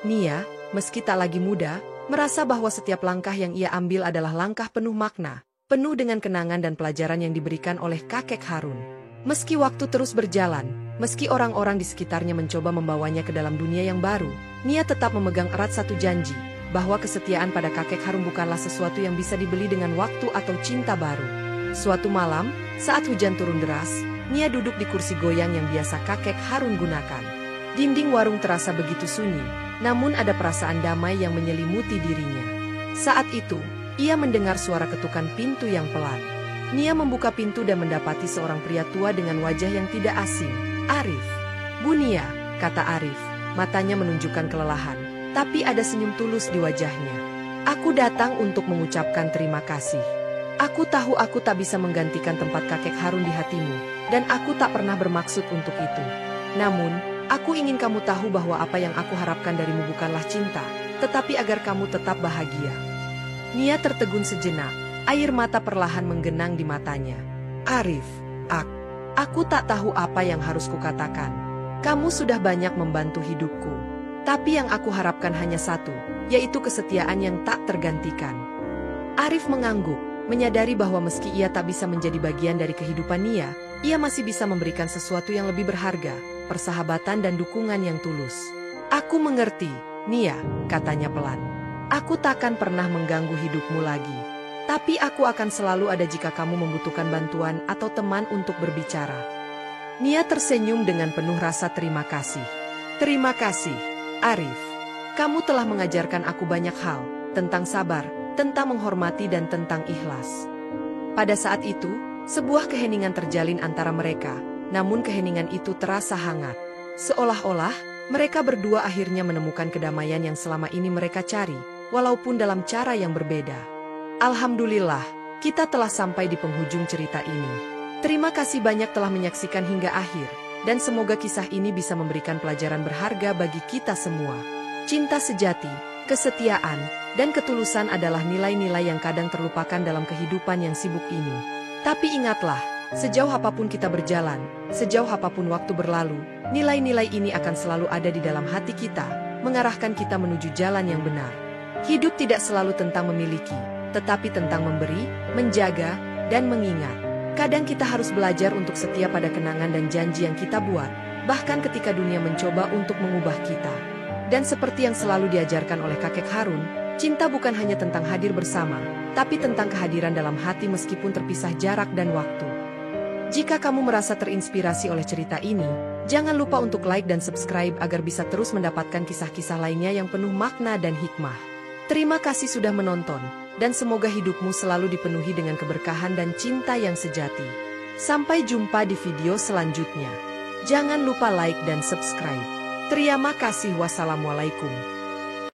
Nia, meski tak lagi muda, merasa bahwa setiap langkah yang ia ambil adalah langkah penuh makna, penuh dengan kenangan dan pelajaran yang diberikan oleh kakek Harun. Meski waktu terus berjalan, meski orang-orang di sekitarnya mencoba membawanya ke dalam dunia yang baru, Nia tetap memegang erat satu janji, bahwa kesetiaan pada kakek Harun bukanlah sesuatu yang bisa dibeli dengan waktu atau cinta baru. Suatu malam, saat hujan turun deras, Nia duduk di kursi goyang yang biasa kakek Harun gunakan. Dinding warung terasa begitu sunyi, namun ada perasaan damai yang menyelimuti dirinya. Saat itu, ia mendengar suara ketukan pintu yang pelan. Nia membuka pintu dan mendapati seorang pria tua dengan wajah yang tidak asing. Arif. "Bu Nia," kata Arif, matanya menunjukkan kelelahan, tapi ada senyum tulus di wajahnya. "Aku datang untuk mengucapkan terima kasih. Aku tahu aku tak bisa menggantikan tempat kakek Harun di hatimu, dan aku tak pernah bermaksud untuk itu. Namun, aku ingin kamu tahu bahwa apa yang aku harapkan darimu bukanlah cinta, tetapi agar kamu tetap bahagia." Nia tertegun sejenak, air mata perlahan menggenang di matanya. "Arif, aku tak tahu apa yang harus kukatakan. Kamu sudah banyak membantu hidupku. Tapi yang aku harapkan hanya satu, yaitu kesetiaan yang tak tergantikan." Arif mengangguk, menyadari bahwa meski ia tak bisa menjadi bagian dari kehidupan Nia, ia masih bisa memberikan sesuatu yang lebih berharga, persahabatan dan dukungan yang tulus. "Aku mengerti, Nia," katanya pelan. "Aku takkan pernah mengganggu hidupmu lagi. Tapi aku akan selalu ada jika kamu membutuhkan bantuan atau teman untuk berbicara." Nia tersenyum dengan penuh rasa terima kasih. "Terima kasih, Arif. Kamu telah mengajarkan aku banyak hal, tentang sabar, tentang menghormati dan tentang ikhlas." Pada saat itu, sebuah keheningan terjalin antara mereka, namun keheningan itu terasa hangat. Seolah-olah, mereka berdua akhirnya menemukan kedamaian yang selama ini mereka cari, walaupun dalam cara yang berbeda. "Alhamdulillah, kita telah sampai di penghujung cerita ini. Terima kasih banyak telah menyaksikan hingga akhir, dan semoga kisah ini bisa memberikan pelajaran berharga bagi kita semua. Cinta sejati, kesetiaan, dan ketulusan adalah nilai-nilai yang kadang terlupakan dalam kehidupan yang sibuk ini. Tapi ingatlah, sejauh apapun kita berjalan, sejauh apapun waktu berlalu, nilai-nilai ini akan selalu ada di dalam hati kita, mengarahkan kita menuju jalan yang benar. Hidup tidak selalu tentang memiliki, tetapi tentang memberi, menjaga, dan mengingat. Kadang kita harus belajar untuk setia pada kenangan dan janji yang kita buat, bahkan ketika dunia mencoba untuk mengubah kita. Dan seperti yang selalu diajarkan oleh kakek Harun, cinta bukan hanya tentang hadir bersama, tapi tentang kehadiran dalam hati meskipun terpisah jarak dan waktu. Jika kamu merasa terinspirasi oleh cerita ini, jangan lupa untuk like dan subscribe agar bisa terus mendapatkan kisah-kisah lainnya yang penuh makna dan hikmah. Terima kasih sudah menonton, dan semoga hidupmu selalu dipenuhi dengan keberkahan dan cinta yang sejati. Sampai jumpa di video selanjutnya. Jangan lupa like dan subscribe. Terima kasih. Wassalamualaikum.